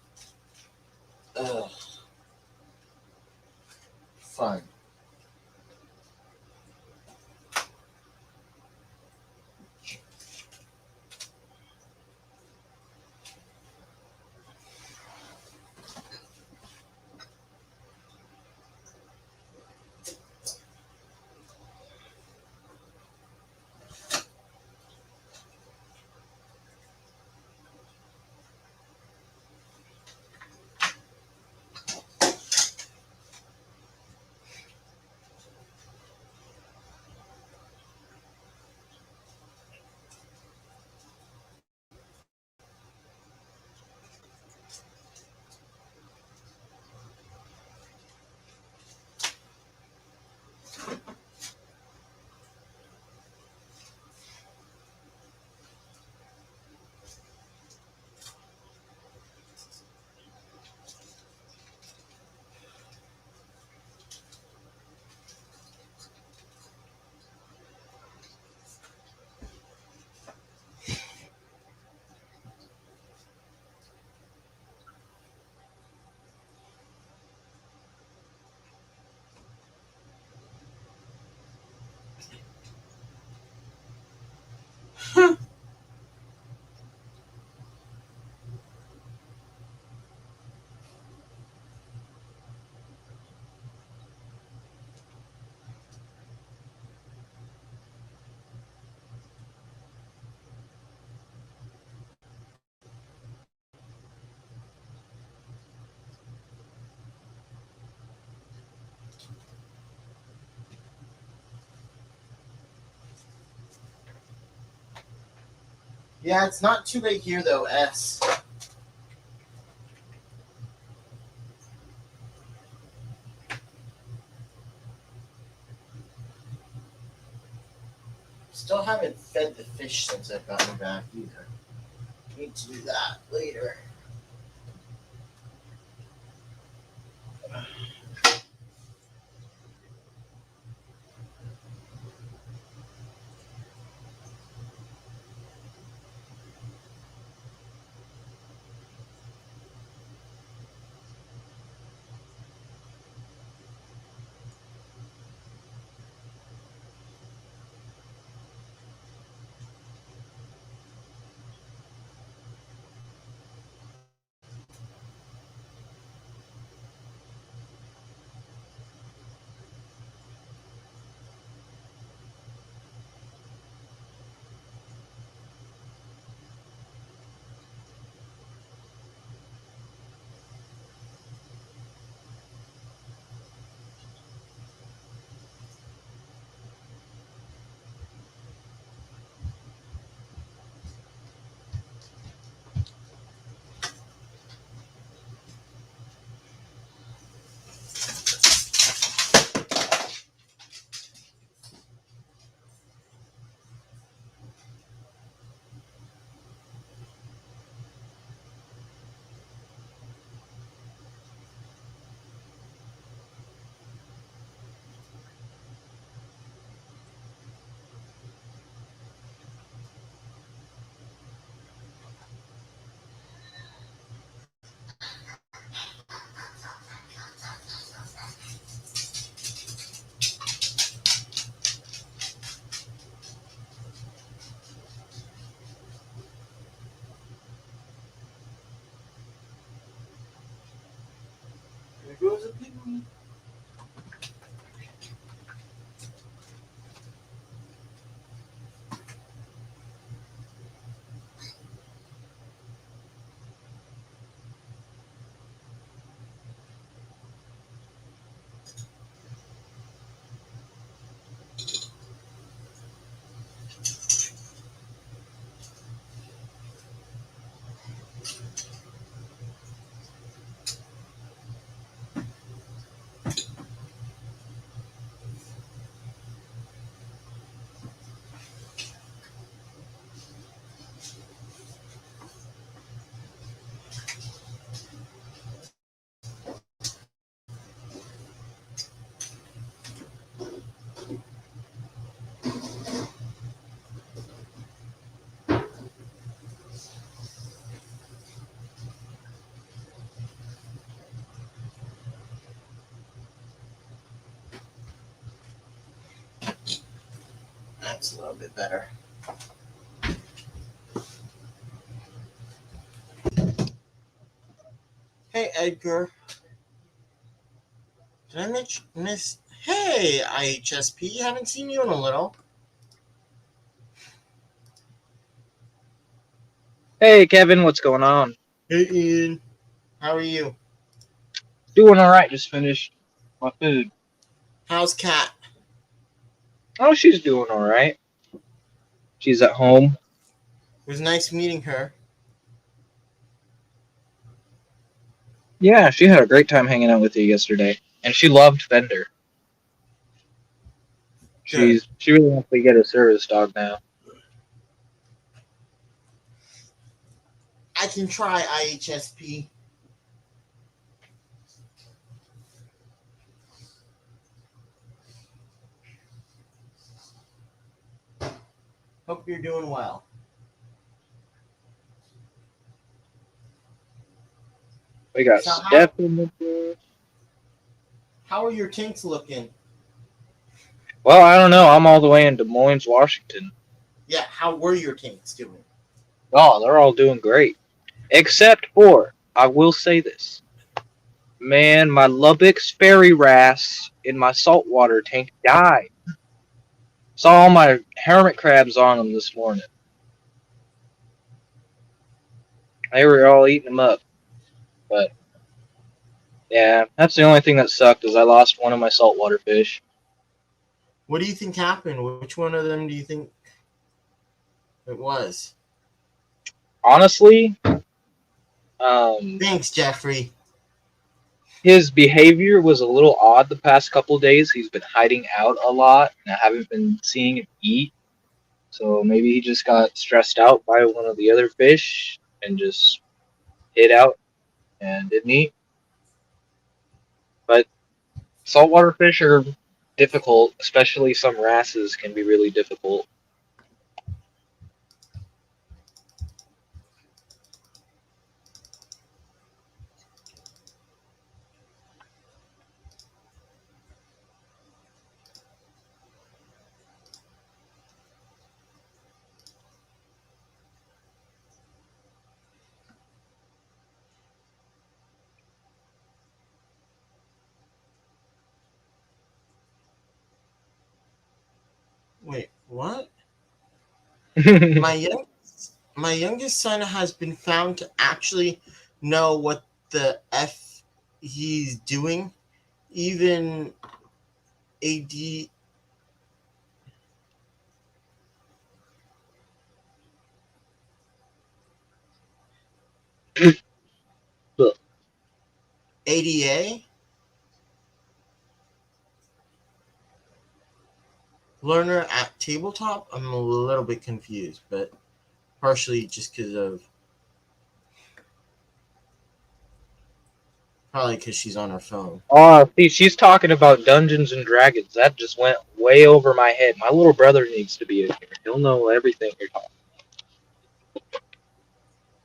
Ugh. Fun. Yeah, it's not too late here though, S. Still haven't fed the fish since I've gotten back either. Need to do that later. There goes a pygmy. That's a little bit better. Hey, Edgar. Did I miss? Hey, IHSP. Haven't seen you in a little. Hey Kevin, what's going on? Hey, Ian. How are you? Doing all right. Just finished my food. How's Kat? Oh, she's doing all right. She's at home. It was nice meeting her. Yeah, she had a great time hanging out with you yesterday, and she loved Fender. Good. She really wants to get a service dog now. I can try IHSP. Hope you're doing well. We got So how Steph in the door. how are your tanks looking? Well, I don't know. I'm all the way in Des Moines, Washington. Yeah, how were your tanks doing? Oh, they're all doing great, except for I will say this. Man, my Lubbock's fairy wrasse in my saltwater tank died. Saw all my hermit crabs on them this morning. They were all eating them up. But yeah, that's the only thing that sucked is I lost one of my saltwater fish. What do you think happened? Which one of them do you think it was? Honestly, um, Thanks, Jeffrey. his behavior was a little odd the past couple of days. He's been hiding out a lot, and I haven't been seeing him eat. So maybe he just got stressed out by one of the other fish and just hid out and didn't eat. But saltwater fish are difficult, especially some wrasses can be really difficult. Wait, what? My youngest son has been found to actually know what the f he's doing. Even AD ADA learner at tabletop. I'm a little bit confused, but partially just because of probably because she's on her phone. Oh, see, she's talking about Dungeons and Dragons. That just went way over my head. My little brother needs to be in here. He'll know everything you're talking.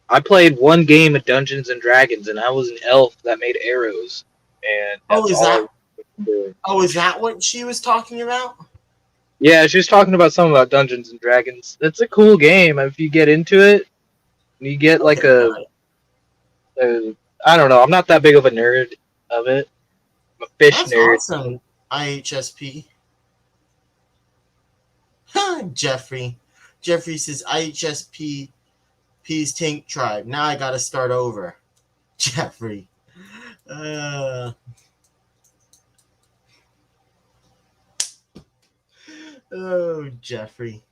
I played one game of Dungeons and Dragons, and I was an elf that made arrows, and Oh, that's is all I that? was doing. Oh, is that what she was talking about? Yeah, she was talking about something about Dungeons and Dragons. It's a cool game if you get into it. You get like Okay, got it. a I don't know. I'm not that big of a nerd of it. I'm a fish That's nerd. awesome. IHSP. Jeffrey. Jeffrey says IHSP P's Tank Tribe. Now I gotta start over. Jeffrey. Uh, oh, Jeffrey.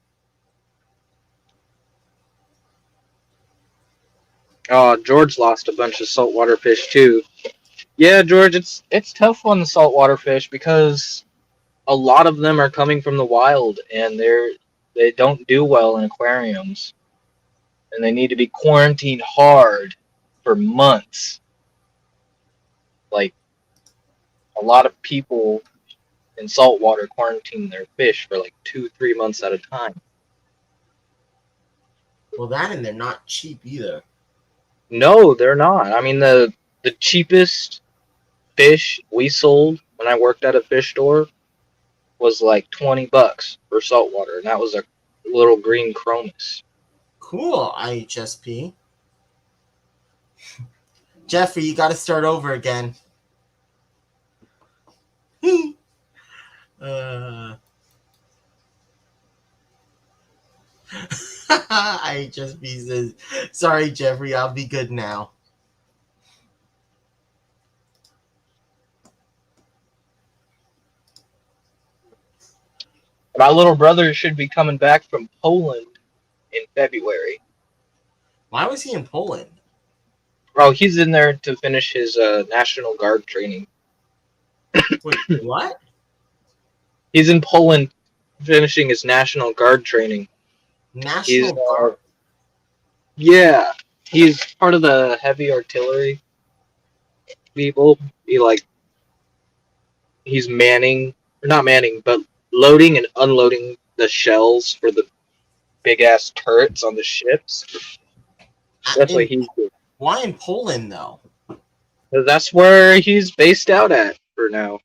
Oh, George lost a bunch of saltwater fish too. Yeah, George, it's tough on the saltwater fish because a lot of them are coming from the wild and they don't do well in aquariums and they need to be quarantined hard for months. Like a lot of people in saltwater quarantine their fish for like 2, 3 months at a time. Well, that and they're not cheap either. No, they're not. I mean the cheapest fish we sold when I worked at a fish store was like $20 for saltwater, and that was a little green chromis. Cool, IHSP. Jeffrey, you gotta start over again. uh, IHSP says, sorry, Jeffrey, I'll be good now. My little brother should be coming back from Poland in February. Why was he in Poland? Oh, he's in there to finish his National Guard training. Wait, what? He's in Poland finishing his National Guard training. He's National Guard? yeah, he's part of the heavy artillery people. He's manning, or not manning, but loading and unloading the shells for the big ass turrets on the ships. That's what In, he's doing. why in Poland, though? That's where he's based out at for now.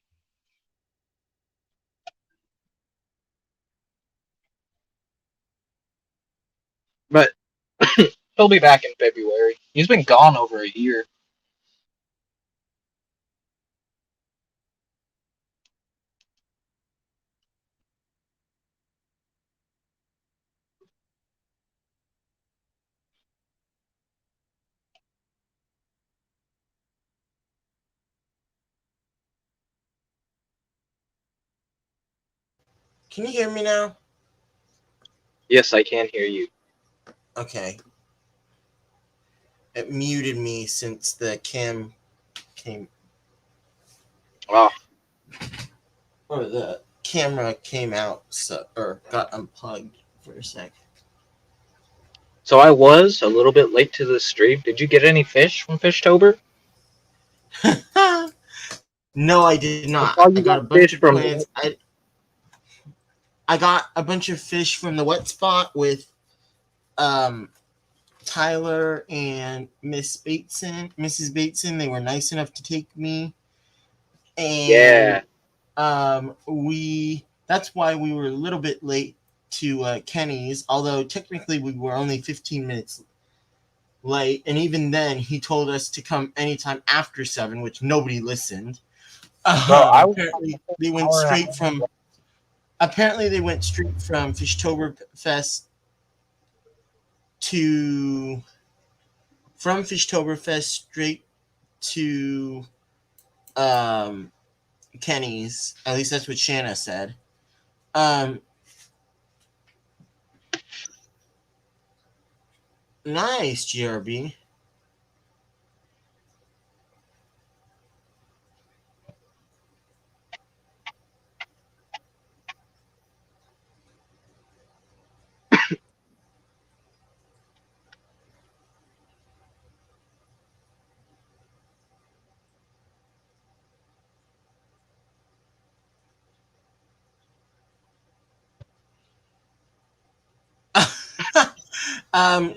But he'll be back in February. He's been gone over a year. Can you hear me now? Yes, I can hear you. Okay. it muted me since the cam came Oh, or the camera came out or got unplugged for a sec. so I was a little bit late to the stream. Did you get any fish from Fishtober? No, I did I not. saw I you got got a bunch fish of from. plants. I got a bunch of fish from the wet spot with um Tyler and Mrs. Bateson. They were nice enough to take me, and Yeah, we that's why we were a little bit late to Kenny's. Although technically we were only 15 minutes late, and even then he told us to come anytime after 7, which nobody listened. bro. I was Apparently they an went hour and a straight half. from. Apparently they went straight from Fishtoberfest to from Fishtoberfest straight to um, Kenny's. At least that's what Shanna said. Um, nice, GRB.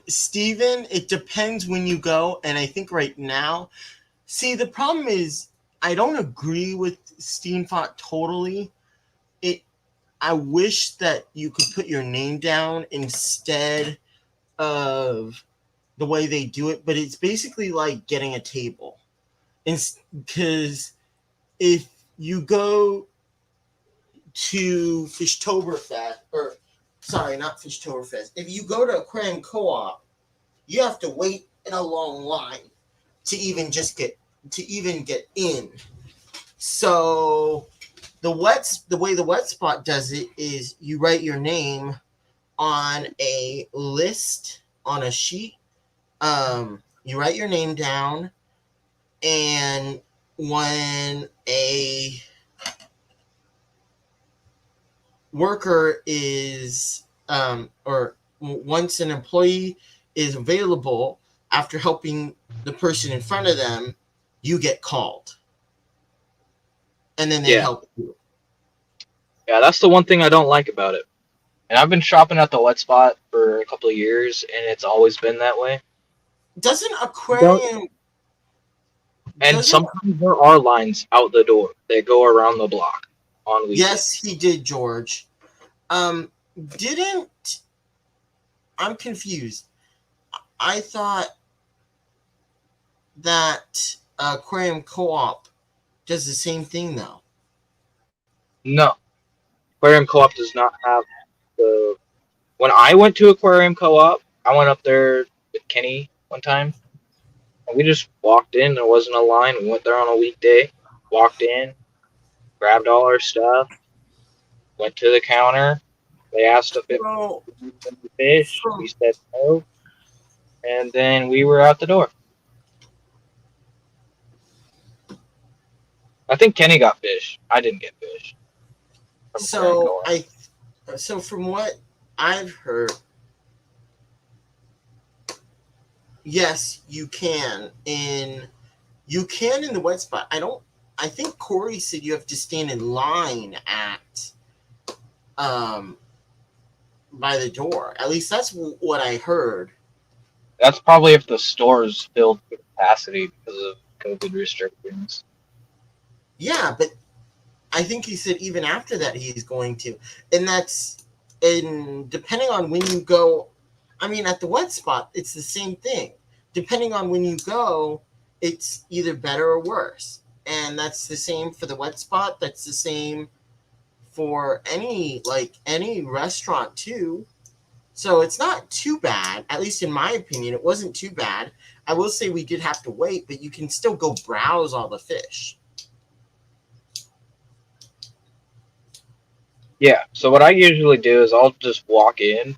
Steven, it depends when you go, and I think right now. See, the problem is I don't agree with Steamfont totally. It I wish that you could put your name down instead of the way they do it, but it's basically like getting a table. Because if you go to Fishtoberfest, or sorry, not Fishtoberfest, if you go to Aquarium Co-op, you have to wait in a long line to even get in. So the way the wet spot does it is you write your name on a list on a sheet. You write your name down, and when a worker is or once an employee is available after helping the person in front of them, you get called, and then they Yeah, help you. yeah. That's the one thing I don't like about it. And I've been shopping at the wet spot for a couple of years, and it's always been that way. Doesn't Don't. aquarium And doesn't sometimes there are lines out the door that go around the block on Yes, weekdays. he did, George. Um, didn't I'm confused. I thought that Aquarium Co-op does the same thing though. No, Aquarium Co-op does not have the. When I went to Aquarium Co-op, I went up there with Kenny one time, and we just walked in. There wasn't a line. We went there on a weekday, walked in, grabbed all our stuff, went to the counter. They asked if it So was fish. We from said no, and then we were out the door. I think Kenny got fish. I didn't get fish from Aquarium so Co-op. I so from what I've heard, yes, you can in the wet spot. I think Corey said you have to stand in line at um by the door. At least that's what I heard. That's probably if the store's filled to capacity because of COVID restrictions. Yeah, but I think he said even after that he's going to. And that's and depending on when you go, I mean at the wet spot it's the same thing. Depending on when you go, it's either better or worse. And that's the same for the wet spot, that's the same for any restaurant too. So it's not too bad, at least in my opinion. It wasn't too bad. I will say we did have to wait, but you can still go browse all the fish. Yeah, so what I usually do is I'll just walk in,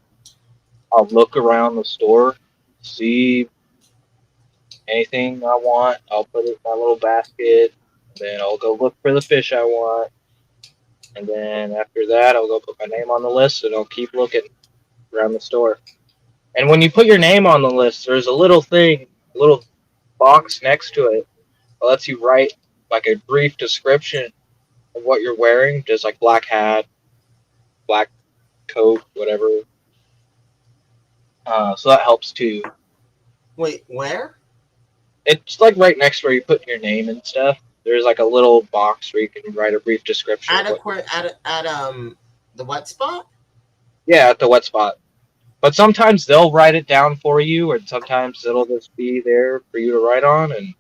I'll look around the store, see Anything I want, I'll put it in my little basket. Then I'll go look for the fish I want. And then after that, I'll go put my name on the list and I'll keep looking around the store. And when you put your name on the list, there's a little thing, a little box next to it that lets you write like a brief description of what you're wearing, just like black hat, black coat, whatever. So that helps too. Wait, where? It's like right next where you put your name and stuff. There's like a little box where you can write a brief description of At what. the wet spot? Yeah, at the wet spot. But sometimes they'll write it down for you, and sometimes it'll just be there for you to write on, and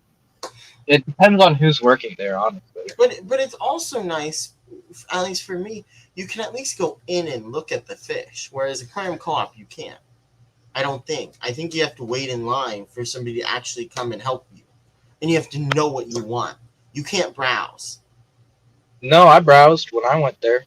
it depends on who's working there, honestly. But it's also nice, at least for me. You can at least go in and look at the fish, whereas aquarium co-op you can't. I don't think. I think you have to wait in line for somebody to actually come and help you, and you have to know what you want. You can't browse. No, I browsed when I went there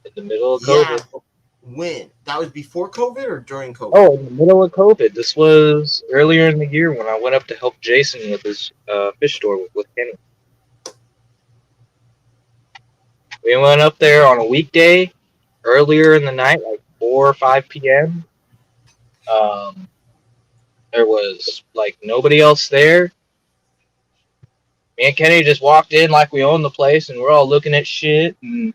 in the middle of Yeah, COVID. when? That was before COVID or during COVID? Oh, in the middle of COVID. This was earlier in the year when I went up to help Jason with his fish store with Kenny. We went up there on a weekday, earlier in the night, like 4 or 5 p.m. Um, there was like nobody else there. Me and Kenny just walked in like we owned the place, and we're all looking at shit and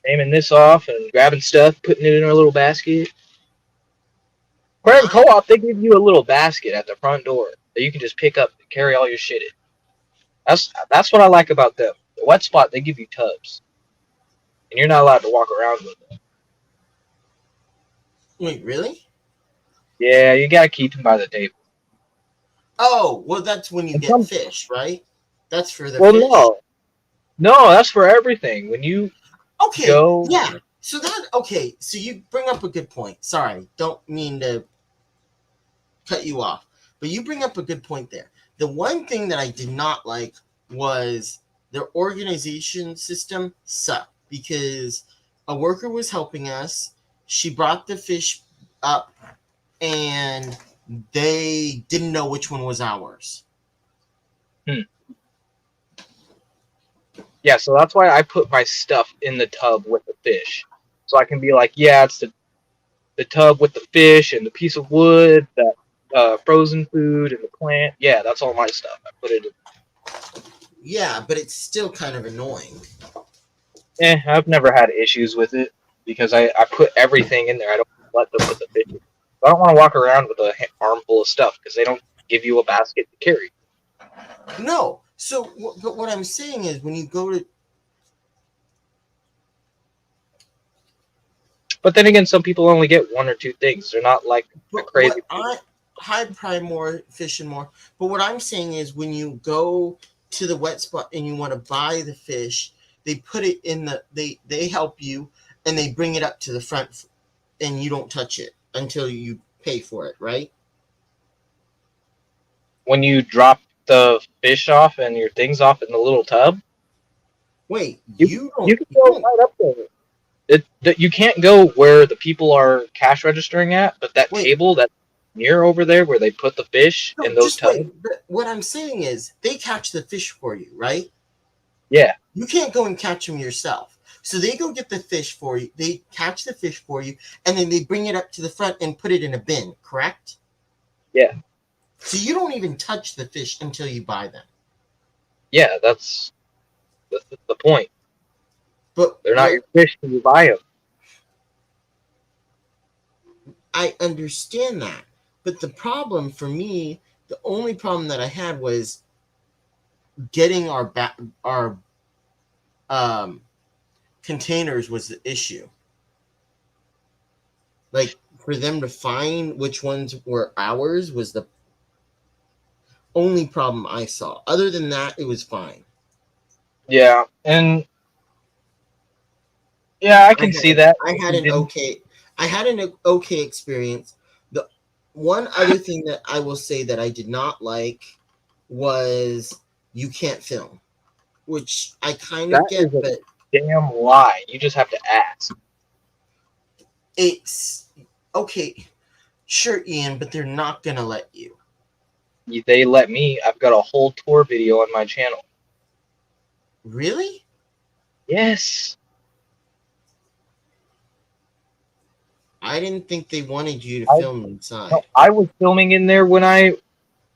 naming this off and grabbing stuff, putting it in our little basket. Aquarium I Co-op, they give you a little basket at the front door that you can just pick up and carry all your shit in. That's what I like about them. The wet spot, they give you tubs, and you're not allowed to walk around with them. Wait, really? Yeah, you gotta keep them by the table. Oh, well, that's when you And get some, fish, right? That's for the well, fish. no, that's for everything. When you Okay, go, yeah. So that okay. So you bring up a good point. Sorry, don't mean to cut you off, but you bring up a good point there. The one thing that I did not like was their organization system sucked because a worker was helping us. She brought the fish up, and they didn't know which one was ours. yeah, so that's why I put my stuff in the tub with the fish, so I can be like, yeah, it's the tub with the fish and the piece of wood, that frozen food and the plant. Yeah, that's all my stuff. I put it in. Yeah, but it's still kind of annoying. I've never had issues with it because I put everything in there. I don't let them put the fish in. I don't want to walk around with a armful of stuff because they don't give you a basket to carry. No. So, but what I'm saying is, when you go to But then again, some people only get one or two things. They're not like a but crazy. I probably more fishing more. But what I'm saying is, when you go to the wet spot and you want to buy the fish, they put it in they help you and they bring it up to the front, and you don't touch it until you pay for it, right? When you drop the fish off and your things off in the little tub, Wait, you you can go right up there. You can't go where the people are cash registering at, but that wait. table that near over there where they put the fish No, in those just tubs. wait. But what I'm saying is, they catch the fish for you, right? Yeah, You can't go and catch them yourself. So they go get the fish for you. They catch the fish for you, and then they bring it up to the front and put it in a bin, correct? yeah, So you don't even touch the fish until you buy them. yeah. That's the point. But They're not your what fish till you buy them. I understand that. But the problem for me, the only problem that I had was getting our um, containers was the issue. Like, for them to find which ones were ours was the only problem I saw. Other than that, it was fine. Yeah, and yeah, I I can see had that. I If had you an didn't, okay I had an okay experience. The one other thing that I will say that I did not like was you can't film, which I kind of that get, is a but damn lie. You just have to ask. it's okay. Sure, Ian, but they're not gonna let you. They let me. I've got a whole tour video on my channel. Really? Yes. I didn't think they wanted you to I film no, inside. I was filming in there when I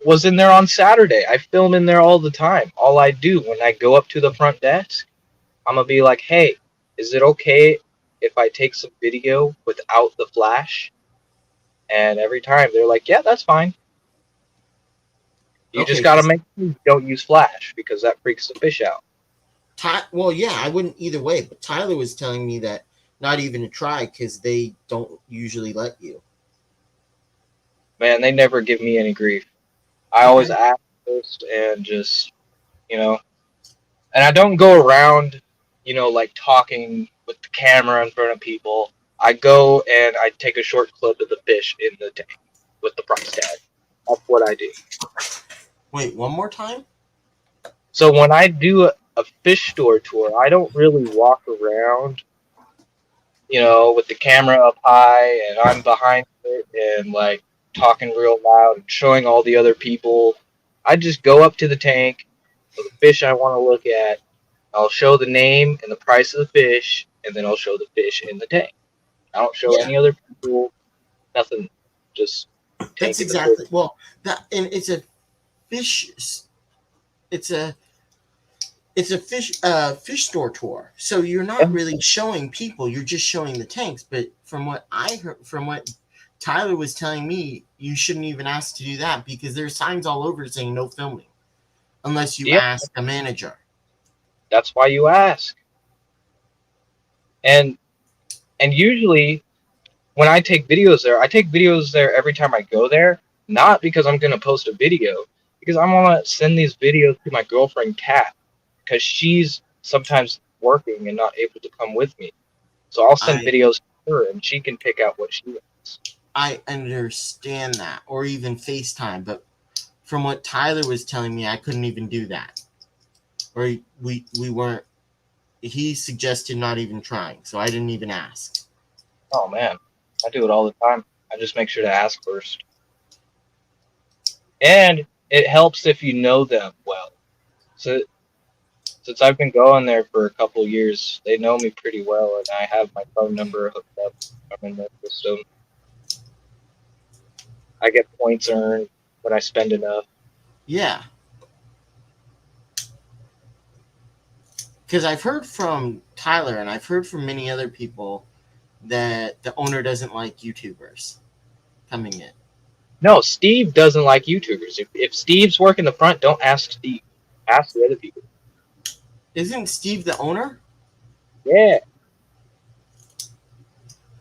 was in there on Saturday. I film in there all the time. All I do when I go up to the front desk, I'm gonna be like, "Hey, is it okay if I take some video without the flash?" And every time they're like, "Yeah, that's fine. You just Okay, gotta because make sure you don't use flash because that freaks the fish out." Well, yeah, I wouldn't either way. But Tyler was telling me that not even to try because they don't usually let you. Man, they never give me any grief. I always Okay. ask first and just, you know, and I don't go around, like talking with the camera in front of people. I go and I take a short clip of the fish in the tank with the price tag. That's what I do. Wait, one more time? So when I do a fish store tour, I don't really walk around, with the camera up high and I'm behind it and like talking real loud and showing all the other people. I just go up to the tank with the fish I want to look at. I'll show the name and the price of the fish, and then I'll show the fish in the tank. I don't show Yeah, any other people, nothing, just that's tank in the fish. exactly. Well, that and it's a fish. It's a fish store tour. So you're not And really showing people. You're just showing the tanks. But from what I heard, from what Tyler was telling me, you shouldn't even ask to do that because there's signs all over saying no filming unless you yeah, ask a manager. that's why you ask. And and usually when I take videos there every time I go there, not because I'm gonna post a video, because I wanna send these videos to my girlfriend Kat, because she's sometimes working and not able to come with me. So I'll send I videos to her and she can pick out what she wants. I understand that, or even FaceTime. But from what Tyler was telling me, I couldn't even do that, or we weren't. He suggested not even trying, so I didn't even ask. Oh man, I do it all the time. I just make sure to ask first. And it helps if you know them well. So since I've been going there for a couple of years, they know me pretty well, and I have my phone number hooked up. I'm in their system. I get points earned when I spend enough. Yeah, because I've heard from Tyler and I've heard from many other people that the owner doesn't like YouTubers coming in. No, Steve doesn't like YouTubers. If Steve's working the front, don't ask Steve. Ask the other people. Isn't Steve the owner? Yeah.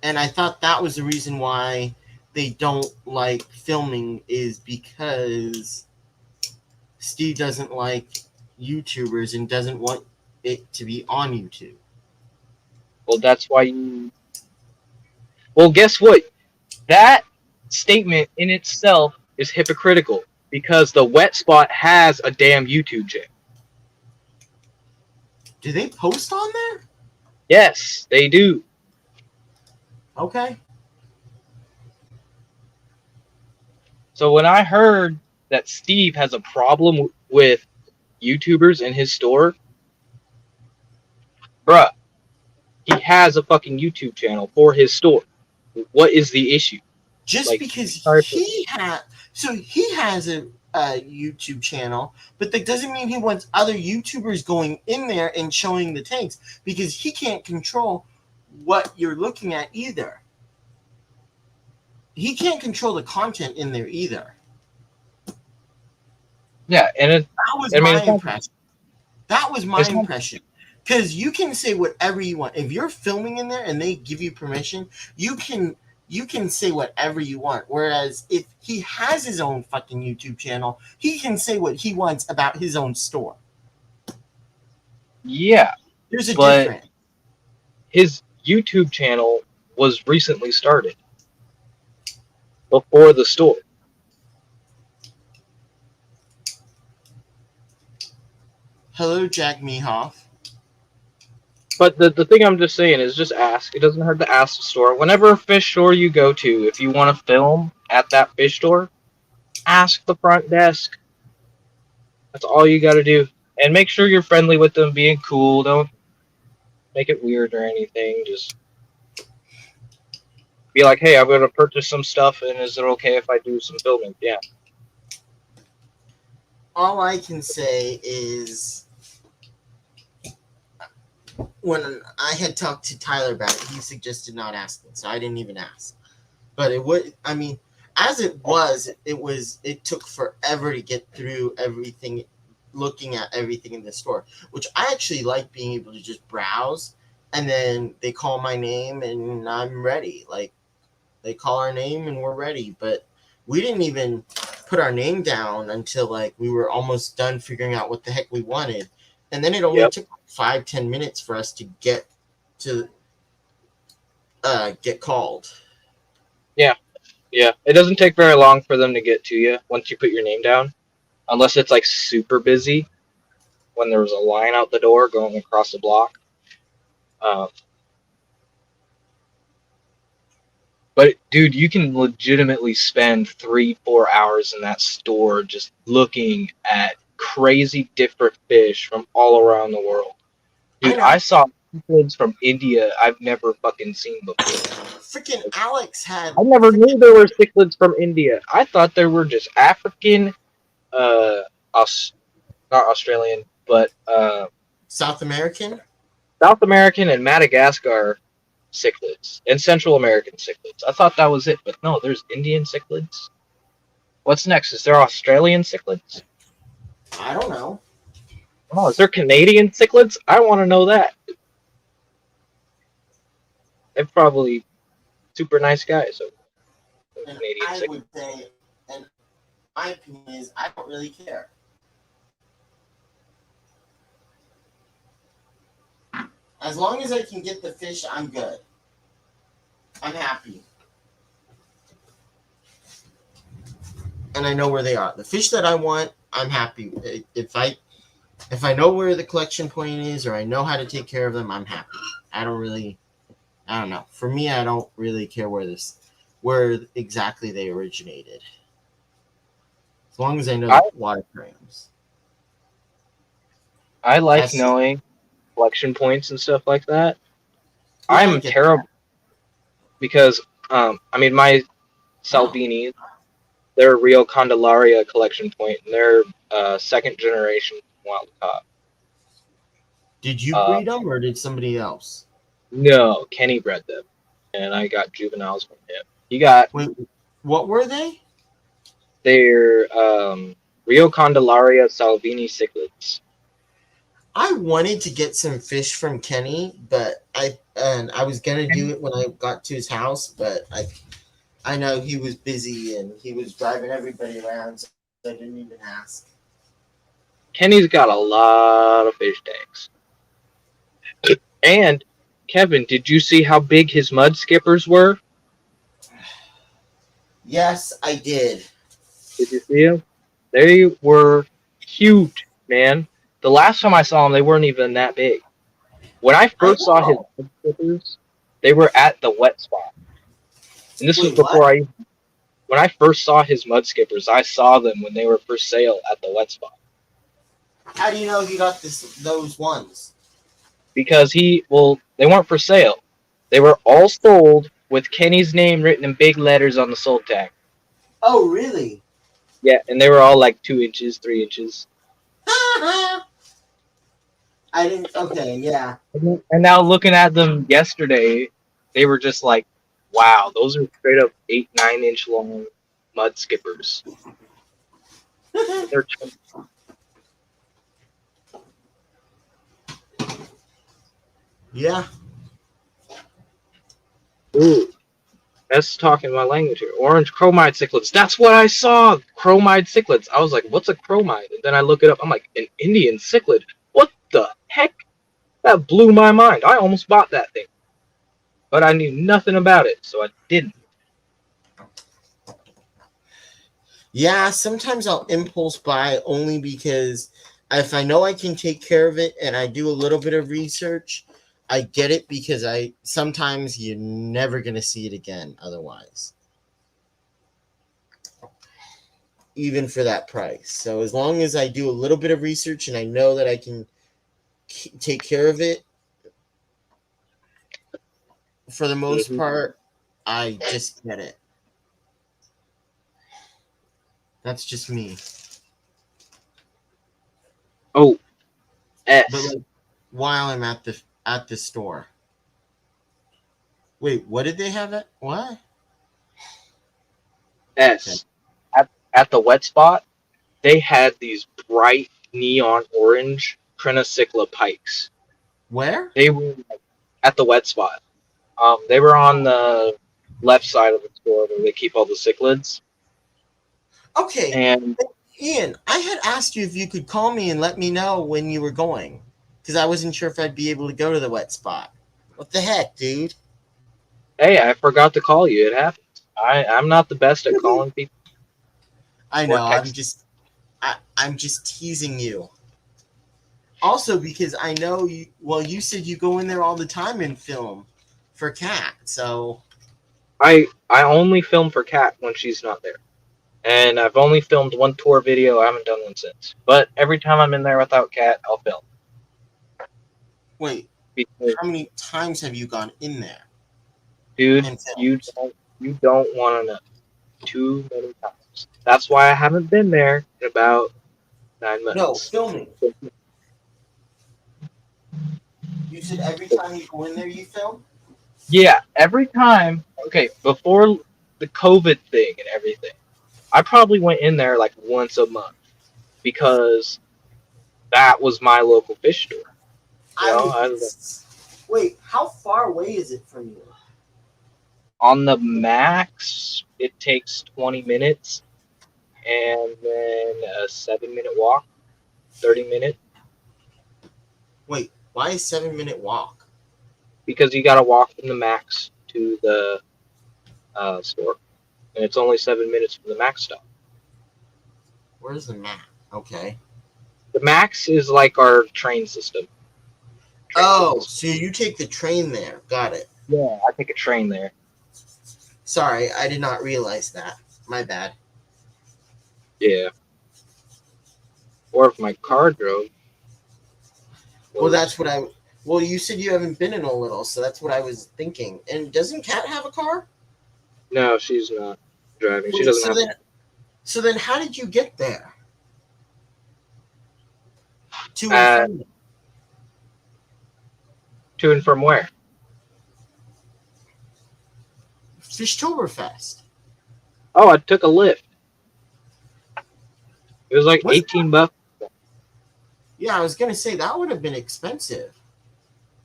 And I thought that was the reason why they don't like filming is because Steve doesn't like YouTubers and doesn't want it to be on YouTube. Well, that's why you. Well, guess what? That statement in itself is hypocritical because the wet spot has a damn YouTube channel. Do they post on there? Yes, they do. Okay. So when I heard that Steve has a problem with YouTubers in his store, bruh, he has a fucking YouTube channel for his store. What is the issue? Just Like, because sorry for, he has a YouTube channel, but that doesn't mean he wants other YouTubers going in there and showing the tanks because he can't control what you're looking at either. He can't control the content in there either. yeah, and That was I mean, my impression. That was my impression. Because you can say whatever you want. If you're filming in there and they give you permission, you can say whatever you want. Whereas if he has his own fucking YouTube channel, he can say what he wants about his own store. yeah, There's a but difference. his YouTube channel was recently started before the store. Hello, Jack Mehoff. But the thing I'm just saying is just ask. It doesn't hurt to ask the store. Whenever fish store you go to, if you want to film at that fish store, Ask the front desk. That's all you got to do. And make sure you're friendly with them, being cool. Don't make it weird or anything. Just be like, hey, I'm going to purchase some stuff, and is it okay if I do some filming? Yeah. All I can say is when I had talked to Tyler about it, he suggested not asking, so I didn't even ask. But it would, I mean, as it took forever to get through everything, looking at everything in the store, which I actually like being able to just browse, and then they call my name and I'm ready. Like, they call our name and we're ready. But we didn't even put our name down until like we were almost done figuring out what the heck we wanted. And then it only took 5-10 minutes for us to get called. Yeah. Yeah. It doesn't take very long for them to get to you once you put your name down, unless it's like super busy when there was a line out the door going across the block. Um, but dude, you can legitimately spend 3-4 hours in that store just looking at crazy different fish from all around the world. I Dude, I know. saw cichlids from India I've never fucking seen before. Freaking Alex had I never knew freaking there were cichlids from India. I thought they were just African, Aus- not Australian, but South American. South American and Madagascar cichlids and Central American cichlids. I thought that was it, but no, there's Indian cichlids. What's next? Is there Australian cichlids? I don't know. Oh, is there Canadian cichlids? I want to know that. They're probably super nice guys. So And Canadian I cichlids. would say, and my opinion is, I don't really care. As long as I can get the fish, I'm good. I'm happy. And I know where they are. The fish that I want, I'm happy. If I know where the collection point is or I know how to take care of them, I'm happy. I don't know. For me, I don't really care where exactly they originated. As long as I know I the water frames. I like That's knowing collection points and stuff like that. yeah, I I'm get that. terrible because I mean my Salvinis, they're a Rio Candelaria collection point, and they're second generation wild caught. Did you Uh, breed them or did somebody else? no, Kenny bred them, and I got juveniles from him. He got Wait, what were they? their Rio Candelaria Salvini cichlids. I wanted to get some fish from Kenny, but I was gonna do it when I got to his house, but I know he was busy and he was driving everybody around, so I didn't even ask. Kenny's got a lot of fish tanks. And Kevin, did you see how big his mud skippers were? Yes, I did. Did you see them? They were huge, man. The last time I saw them, they weren't even that big. When I I first saw his know. mud skippers, they were at the wet spot. And this was Wait, what? before when I first saw his mud skippers, I saw them when they were for sale at the wet spot. How do you know he got those ones? Because they weren't for sale. They were all sold with Kenny's name written in big letters on the sold tag. Oh, really? Yeah, and they were all like 2 inches, 3 inches. I didn't. Okay, yeah. And now looking at them yesterday, they were just like, wow, those are straight up 8, 9 inch long mud skippers. They're Yeah. ooh, that's talking my language here. Orange chromide cichlids. That's what I saw. Chromide cichlids. I was like, what's a chromide? And then I look it up. I'm like, an Indian cichlid. What the heck? That blew my mind. I almost bought that thing, but I knew nothing about it, so I didn't. Yeah, sometimes I'll impulse buy only because if I know I can take care of it and I do a little bit of research, I get it because I sometimes you're never gonna see it again otherwise. even for that price. So as long as I do a little bit of research and I know that I can take care of it, for the most Mhm. part, I just get it. That's just me. Oh, But S like while I'm at the store. Wait, what did they have at what? Okay. S at the wet spot. They had these bright neon orange Crinocycla pikes. Where? They were at the wet spot. They were on the left side of the store where they keep all the cichlids. Okay. And Ian, I had asked you if you could call me and let me know when you were going. Because I wasn't sure if I'd be able to go to the wet spot. What the heck, dude? hey, I forgot to call you. It happens. I'm not the best at calling people I or know, texting. I'm just teasing you. Also because I know you well, you said you go in there all the time and film for Cat, so I only film for Kat when she's not there. And I've only filmed one tour video. I haven't done one since. But every time I'm in there without Kat, I'll film. wait, Because, how many times have you gone in there dude, and filmed? you don't want to know. Too many times. That's why I haven't been there in about 9 months. No, filming. You said every time you go in there you film? Yeah, every time. Okay, before the COVID thing and everything, I probably went in there like once a month because that was my local fish store. You I know, would wait, how far away is it from you? on the max, it takes 20 minutes and then a 7 minute walk, 30 minutes, Wait, why a 7 minute walk? because you got to walk from the max to the store. And it's only 7 minutes from the max stop. Where's the map? Okay. The max is like our train system. Transit Oh, system. so you take the train there. Got it. Yeah, I take a train there. Sorry, I did not realize that. My bad. Yeah. Or if my car drove. Well, Was well, you said you haven't been in a little, so that's what I was thinking. And doesn't Kat have a car? no, she's not driving. She Wait, doesn't have. so then how did you get there? To and Uh, from to and from where? Fishtoberfest? Oh, I took a lift. It was like Was that? 18 bucks. Yeah, I was gonna say that would have been expensive.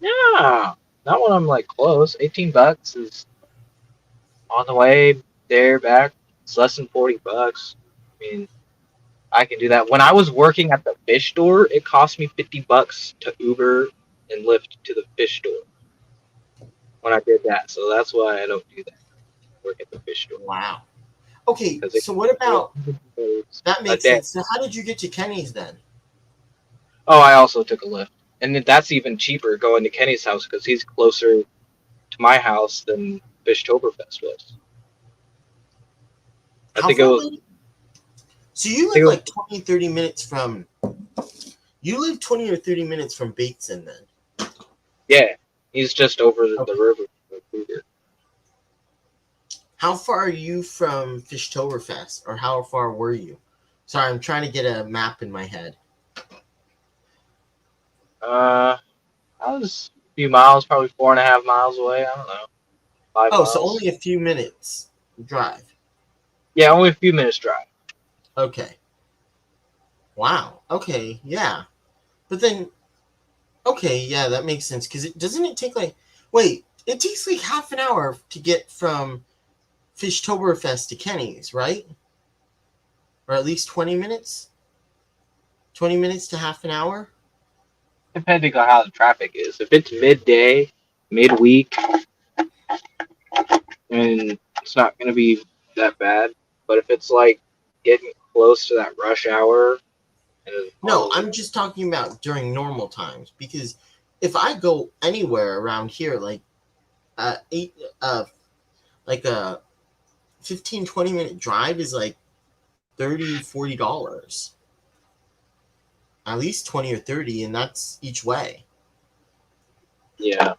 Yeah, not when I'm like close. 18 bucks is on the way there back. It's less than 40 bucks. I mean, I can do that. When I was working at the fish store, it cost me 50 bucks to Uber and Lyft to the fish store when I did that. So that's why I don't do that. Work at the fish store Wow. Okay, because it so what about costs that a makes day. sense. So how did you get to Kenny's then? Oh, I also took a Lyft, and that's even cheaper going to Kenny's house because he's closer to my house than Fishtoberfest was. I How think it far was. away? So you I think live it was. like 20, 30 minutes from you live 20 or 30 minutes from Bateson then. Yeah, he's just over the Okay. river. From Cougar. How far are you from Fishtoberfest? Or how far were you? Sorry, I'm trying to get a map in my head. I was a few miles, probably 4.5 miles away. I don't know, five Oh, so miles. only a few minutes drive. Yeah, only a few minutes drive. Okay. Wow. Okay, yeah. But then okay, yeah, that makes sense. Because it doesn't it take like wait, it takes like half an hour to get from Fishtoberfest to Kenny's, right? Or at least 20 minutes? 20 minutes to half an hour? Depending on how the traffic is. If it's midday, midweek, and it's not going to be that bad. But if it's like getting close to that rush hour, and it's No, all I'm just talking about during normal times because if I go anywhere around here like eight like a 15-20 minute drive is like $30, $40. At least 20 or 30, and that's each way. Yeah.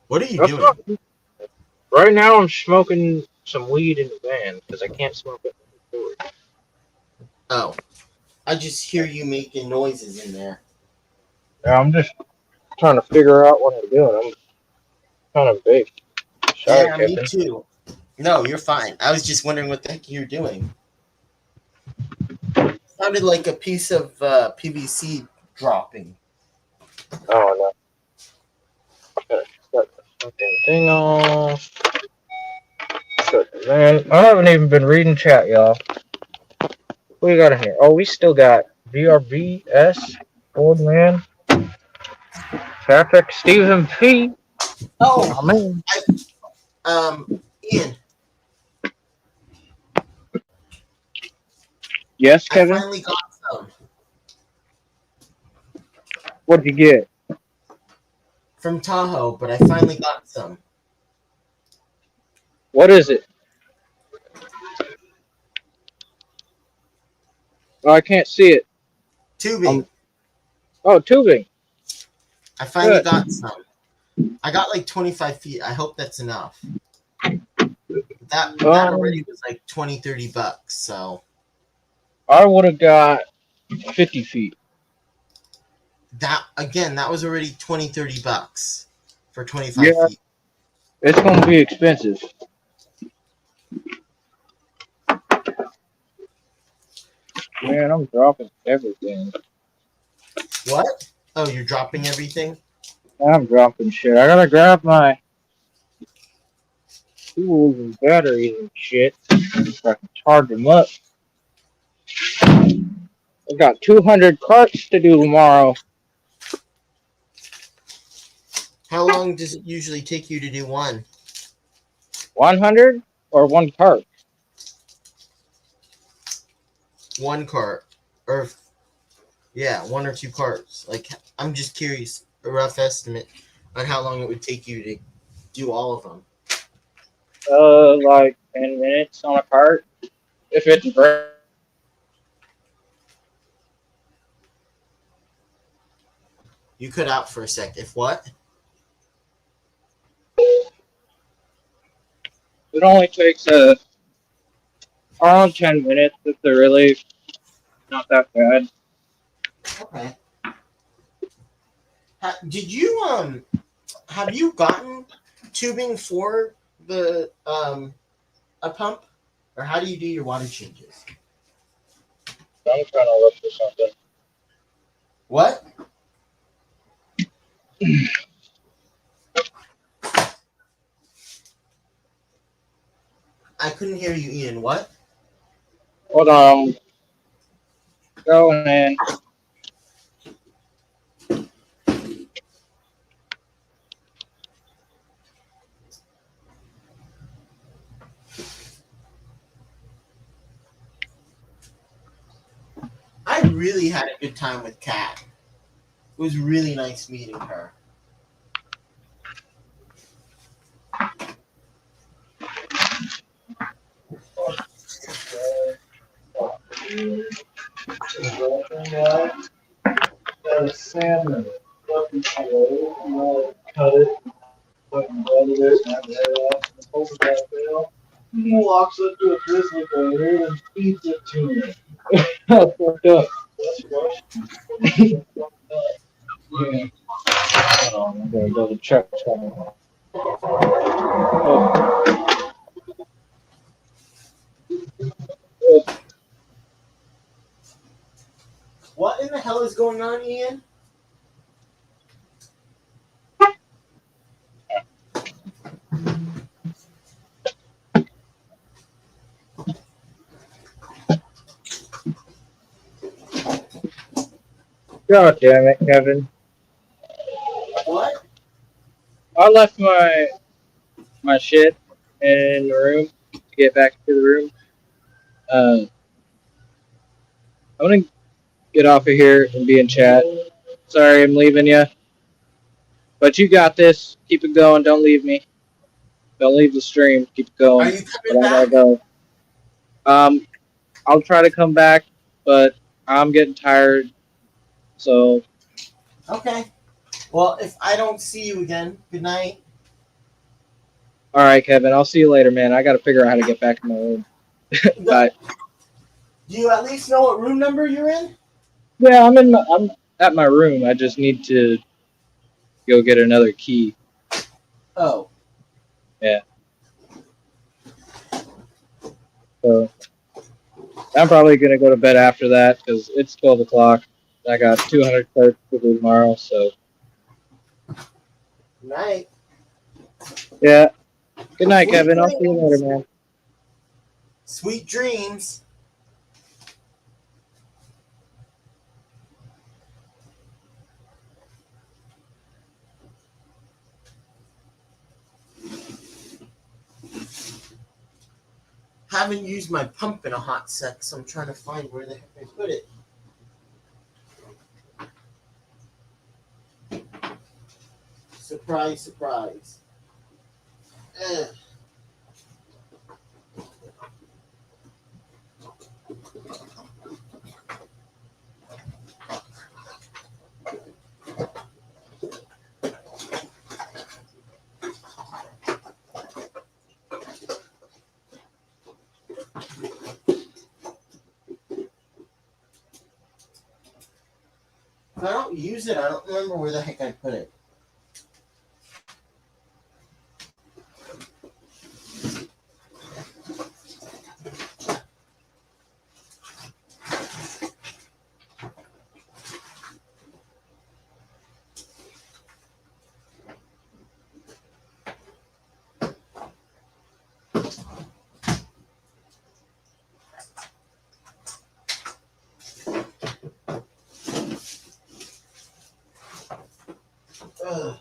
What are you That's doing? not- Right now, I'm smoking some weed in the van because I can't smoke it. Oh, I just hear you making noises in there. Yeah, I'm just trying to figure out what I'm doing. I'm kind of big. Sorry, Yeah, me Kevin. too. No, you're fine. I was just wondering what the heck you're doing. Sounded like a piece of PVC dropping. Oh no. Gotta shut the fucking thing off. Man, I haven't even been reading chat, y'all. What we got in here? Oh, we still got VRVS, Old Man, Traffic, Stephen P. Oh, Oh man. Ian, Yes, I Kevin. finally got some What'd you get? from Tahoe, but I finally got some. What is it? Oh, I can't see it. Tubing. Oh, tubing. I finally Good. got some. I got like 25 feet. I hope that's enough. That already was like 20, $30. So I would have got 50 feet. that was already 20, $30 for 25 Yeah, feet. it's gonna be expensive. Man, I'm dropping everything. What? Oh, you're dropping everything? I'm dropping shit. I gotta grab my tools and batteries and shit so I can charge them up. I got 200 carts to do tomorrow. How long does it usually take you to do one? 100 or one cart? One cart. Or, yeah, one or two carts. Like, I'm just curious, a rough estimate on how long it would take you to do all of them. Like 10 minutes on a cart. If it's brand. You cut out for a sec. If what? It only takes around 10 minutes if they're really not that bad. Okay. Did you have you gotten tubing for the a pump, or how do you do your water changes? I'm trying to look for something. What? I couldn't hear you, Ian. What? Hold on. Going in. I really had a good time with Kat. It was really nice meeting her. Got a salmon. Fucking cut it. Fucking butter this and have that off. And hold that bell. He walks up to a grizzly bear and feeds it to me. That's fucked up. That's fucked up. Yeah. Hold on, I'm gonna double check something. Oh. What in the hell is going on, Ian? God damn it, Kevin. What? I left my shit in the room to get back to the room. I'm gonna get off of here and be in chat. Sorry, I'm leaving you. But you got this. Keep it going. Don't leave me. Don't leave the stream. Keep Are going. you But coming I gotta back? go. Um, I'll try to come back, but I'm getting tired. So, Okay. Well, if I don't see you again, good night. all right, Kevin. I'll see you later, man. I gotta figure out how to get back to my room. Do Bye. you at least know what room number you're in? Yeah, I'm at my room. I just need to go get another key. Oh. Yeah. So I'm probably gonna go to bed after that because it's 12 o'clock. I got 200 credits to do tomorrow. So Good night. yeah. Good night, Sweet Kevin. I'll see you later, dreams. man. Sweet dreams. Haven't used my pump in a hot sec, so I'm trying to find where the heck I put it. Surprise, surprise. Ugh. If I don't use it, I don't remember where the heck I put it. Ugh.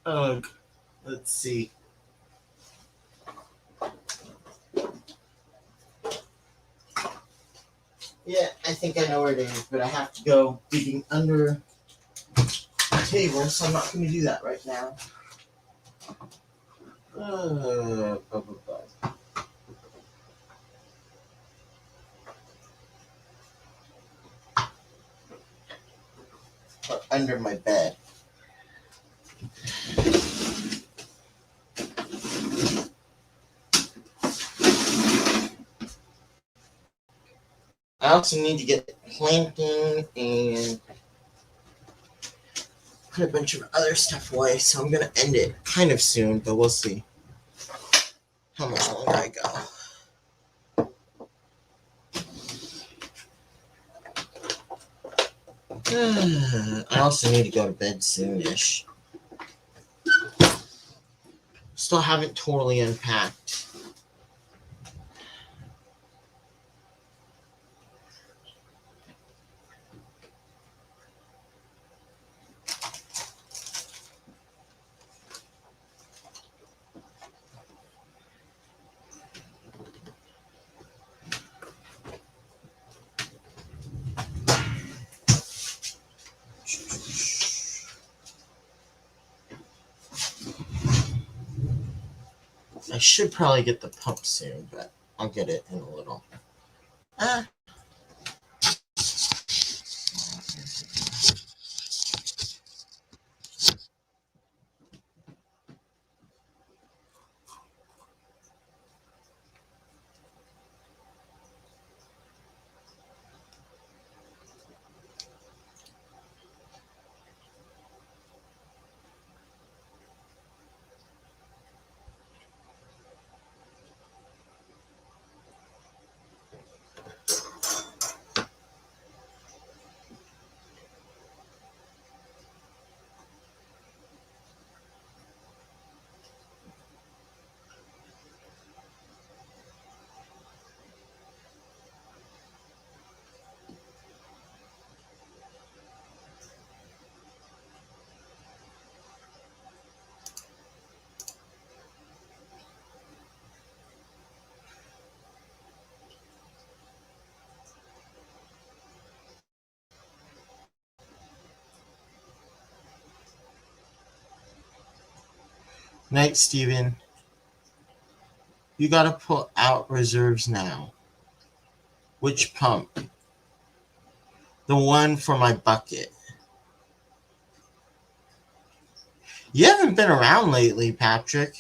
Ugh. Let's see. Yeah, I think I know where it is, but I have to go digging under the table, so I'm not going to do that right now. Blah, blah, blah. Or under my bed. I also need to get planting and put a bunch of other stuff away, so I'm going to end it kind of soon, but we'll see how much longer I go. I also need to go to bed soonish. Still haven't totally unpacked. I should probably get the pump soon, but I'll get it in a little. Ah. Night, Steven. You gotta pull out reserves now. Which pump? The one for my bucket. You haven't been around lately, Patrick.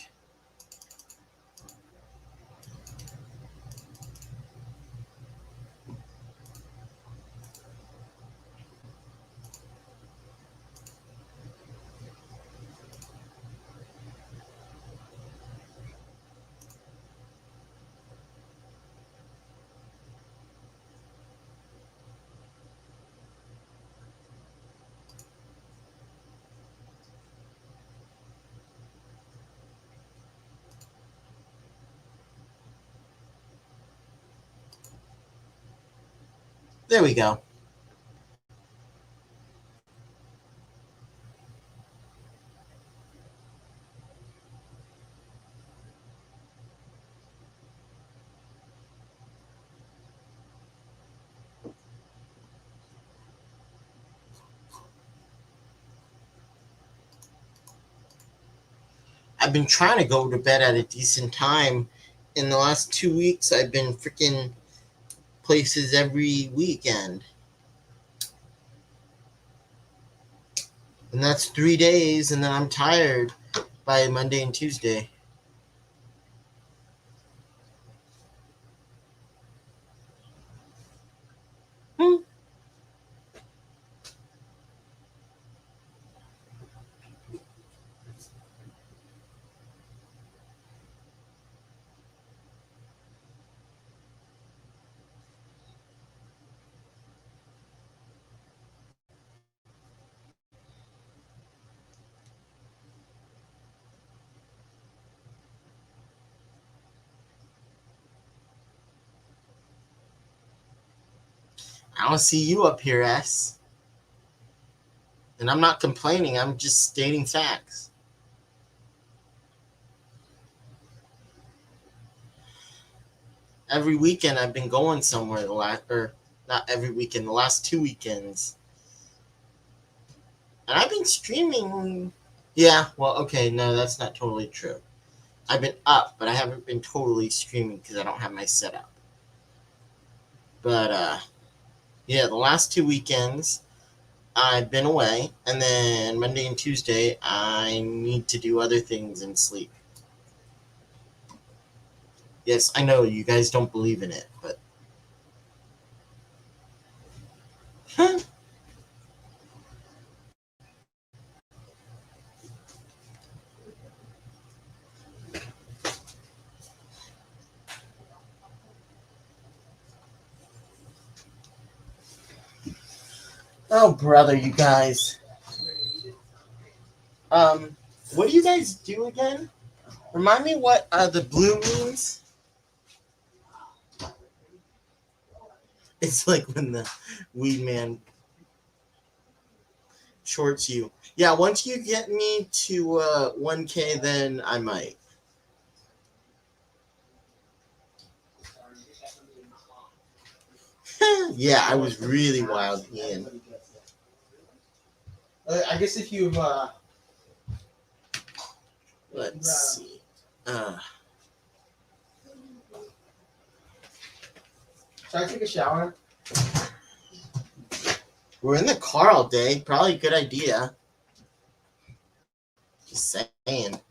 There we go. I've been trying to go to bed at a decent time. In the last 2 weeks, I've been freaking places every weekend. And that's 3 days, and then I'm tired by Monday and Tuesday. I don't see you up here, S. And I'm not complaining, I'm just stating facts. Every weekend I've been going somewhere or not every weekend, the last 2 weekends. And I've been streaming. Yeah, well, okay, no, that's not totally true. I've been up, but I haven't been totally streaming because I don't have my setup. But, yeah, the last 2 weekends I've been away, and then Monday and Tuesday I need to do other things and sleep. Yes, I know you guys don't believe in it, but oh brother, you guys. What do you guys do again? Remind me what the blue means. It's like when the weed man shorts you. Yeah, once you get me to 1K, then I might. Yeah, I was really wild, Ian. I guess if you've let's see. Should I take a shower? We're in the car all day. Probably a good idea. Just saying.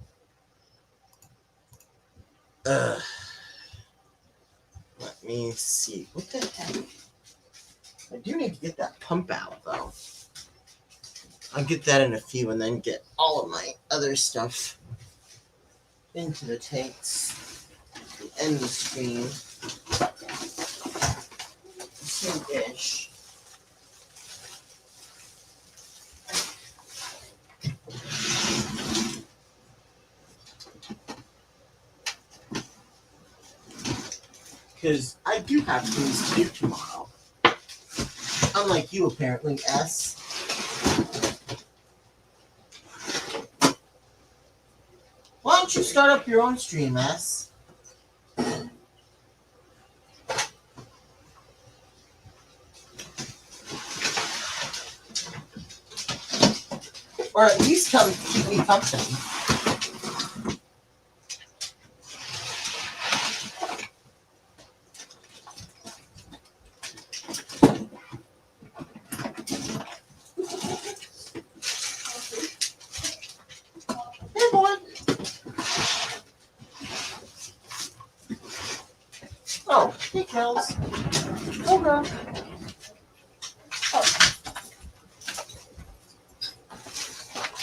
Let me see. What the heck? I do need to get that pump out, though. I'll get that in a few and then get all of my other stuff into the tanks. End the stream. Soon-ish. Because I do have things to do tomorrow. Unlike you, apparently, S. Why don't you start up your own stream, S? Or at least come keep me company. Hey, Kels. Oh, girl. Oh.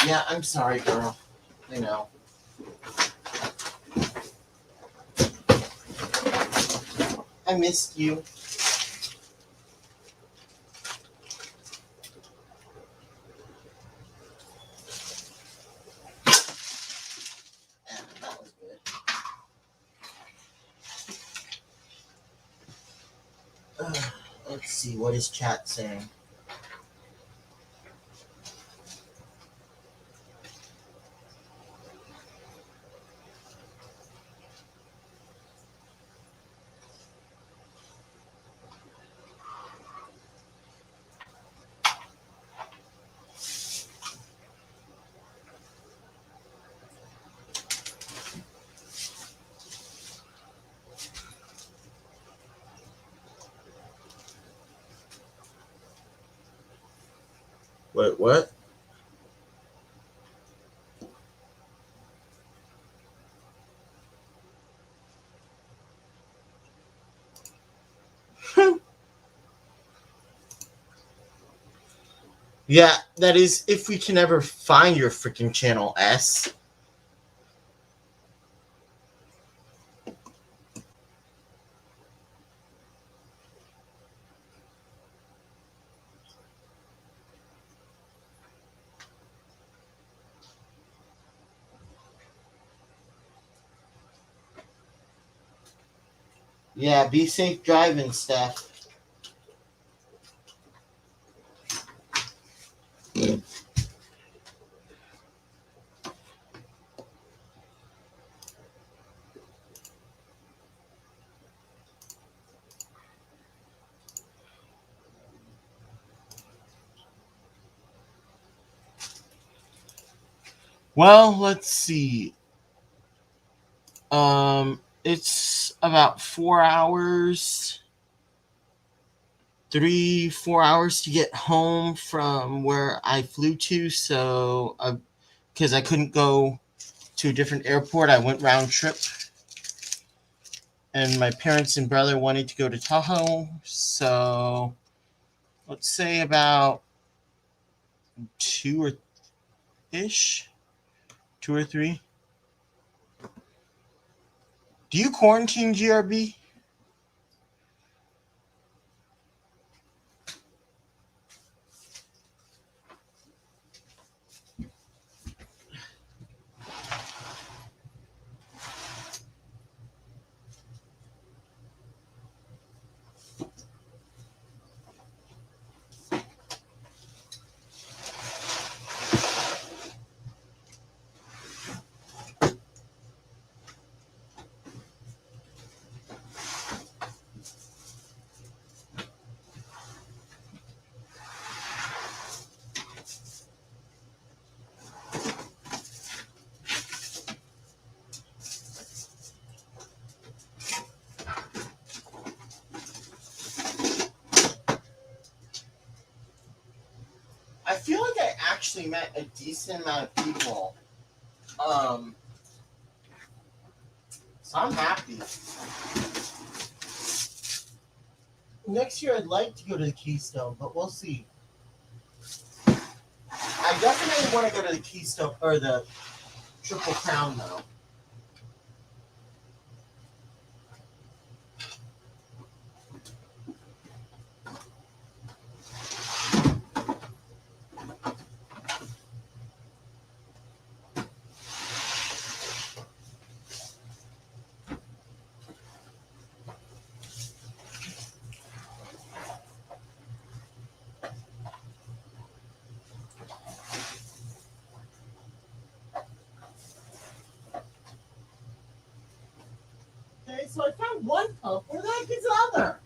Yeah, I'm sorry, girl. I know. I missed you. Yeah, that was good. Let's see, what is chat saying? Wait, what? Yeah, that is if we can ever find your freaking channel, S. Yeah, be safe driving, Steph. Well, let's see. It's about 4 hours, 4 hours to get home from where I flew to. So, because I couldn't go to a different airport, I went round trip. And my parents and brother wanted to go to Tahoe. So, let's say about 2 or 3. Do you quarantine, GRB? I feel like I actually met a decent amount of people. So I'm happy. Next year I'd like to go to the Keystone, but we'll see. I definitely want to go to the Keystone or the Triple Crown though. Okay, so I found one pump. Where the heck is the other?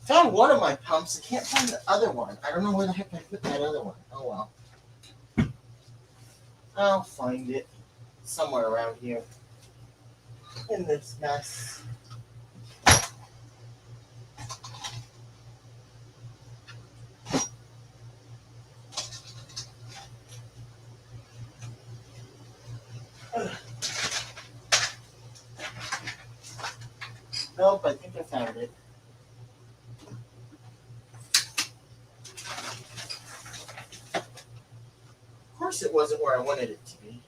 Found one of my pumps. I can't find the other one. I don't know where the heck I put that other one. Oh well. I'll find it somewhere around here in this mess. Nope, I think I found it. Of course it wasn't where I wanted it to be.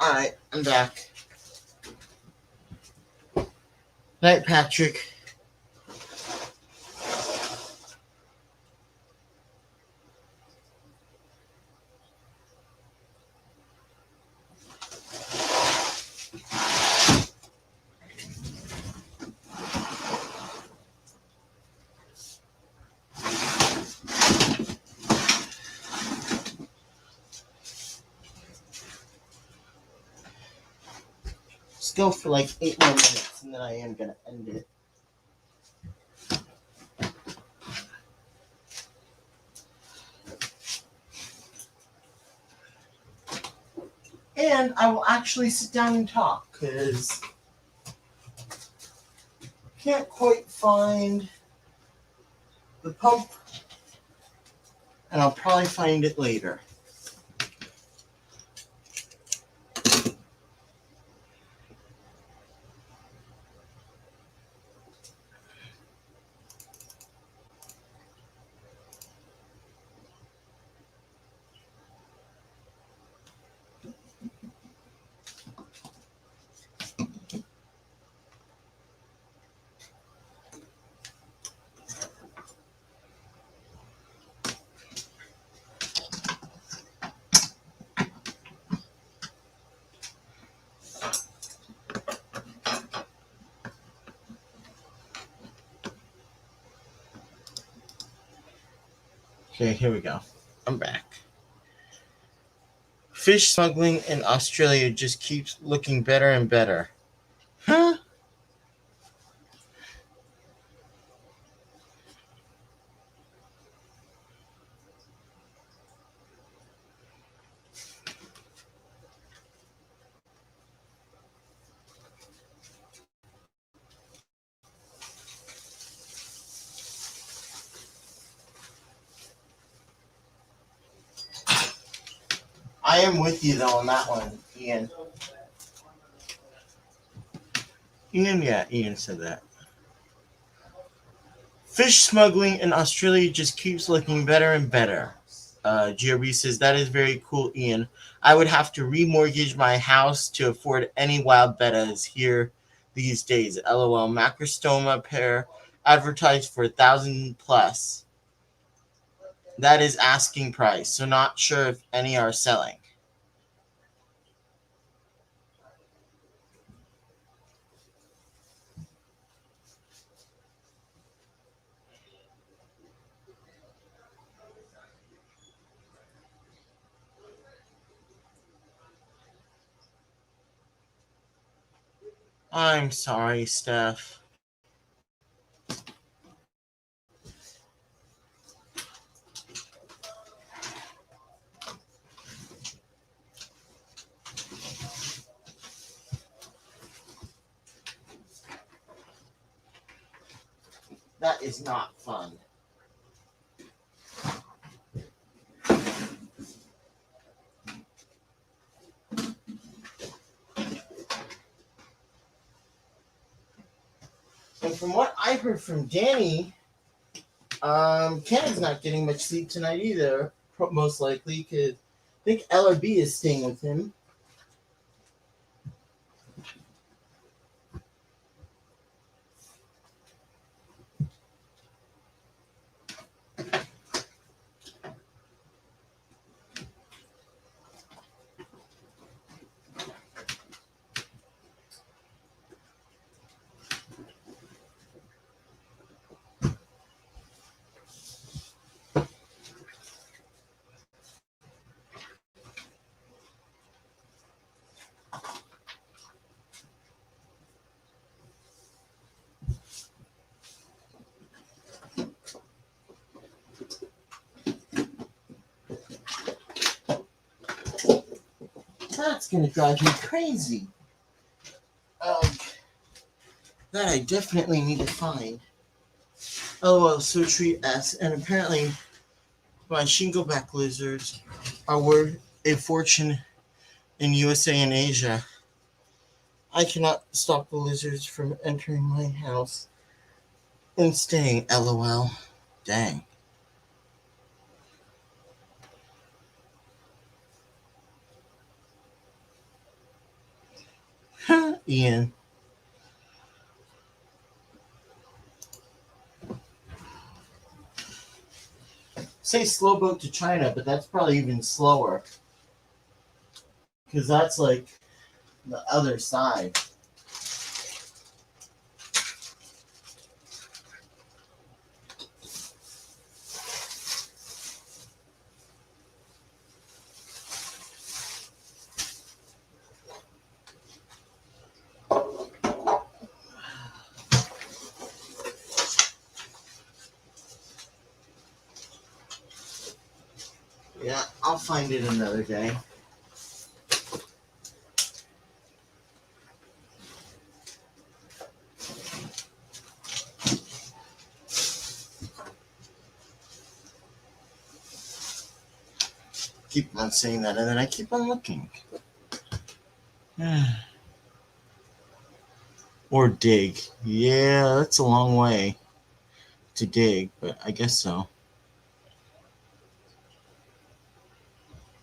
Alright, I'm back. Night, Patrick. Let's go for like 8 more minutes and then I am going to end it. And I will actually sit down and talk because I can't quite find the pump and I'll probably find it later. Okay, here we go. I'm back. Fish smuggling in Australia just keeps looking better and better. Huh? I am with you though on that one, Ian. Ian said that. Fish smuggling in Australia just keeps looking better and better. GRB says, that is very cool, Ian. I would have to remortgage my house to afford any wild bettas here these days. LOL. Macrostoma pair advertised for 1,000 plus. That is asking price, so not sure if any are selling. I'm sorry, Steph. That is not fun. And from what I heard from Danny, Ken's not getting much sleep tonight either, most likely, because I think LRB is staying with him. That's going to drive me crazy. That I definitely need to find. LOL, so treat S. And apparently, my shingleback lizards are worth a fortune in USA and Asia. I cannot stop the lizards from entering my house and staying. LOL. Dang. Ian. Say slow boat to China, but that's probably even slower. Because that's like the other side. Yeah, I'll find it another day. Keep on saying that, and then I keep on looking. Or dig. Yeah, that's a long way to dig, but I guess so.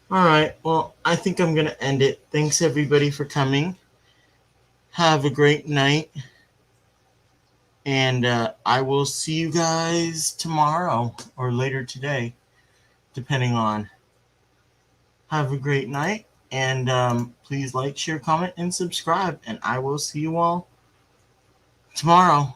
All right, well, I think I'm going to end it. Thanks, everybody, for coming. Have a great night. And I will see you guys tomorrow or later today, depending on. Have a great night. And please like, share, comment, and subscribe. And I will see you all tomorrow.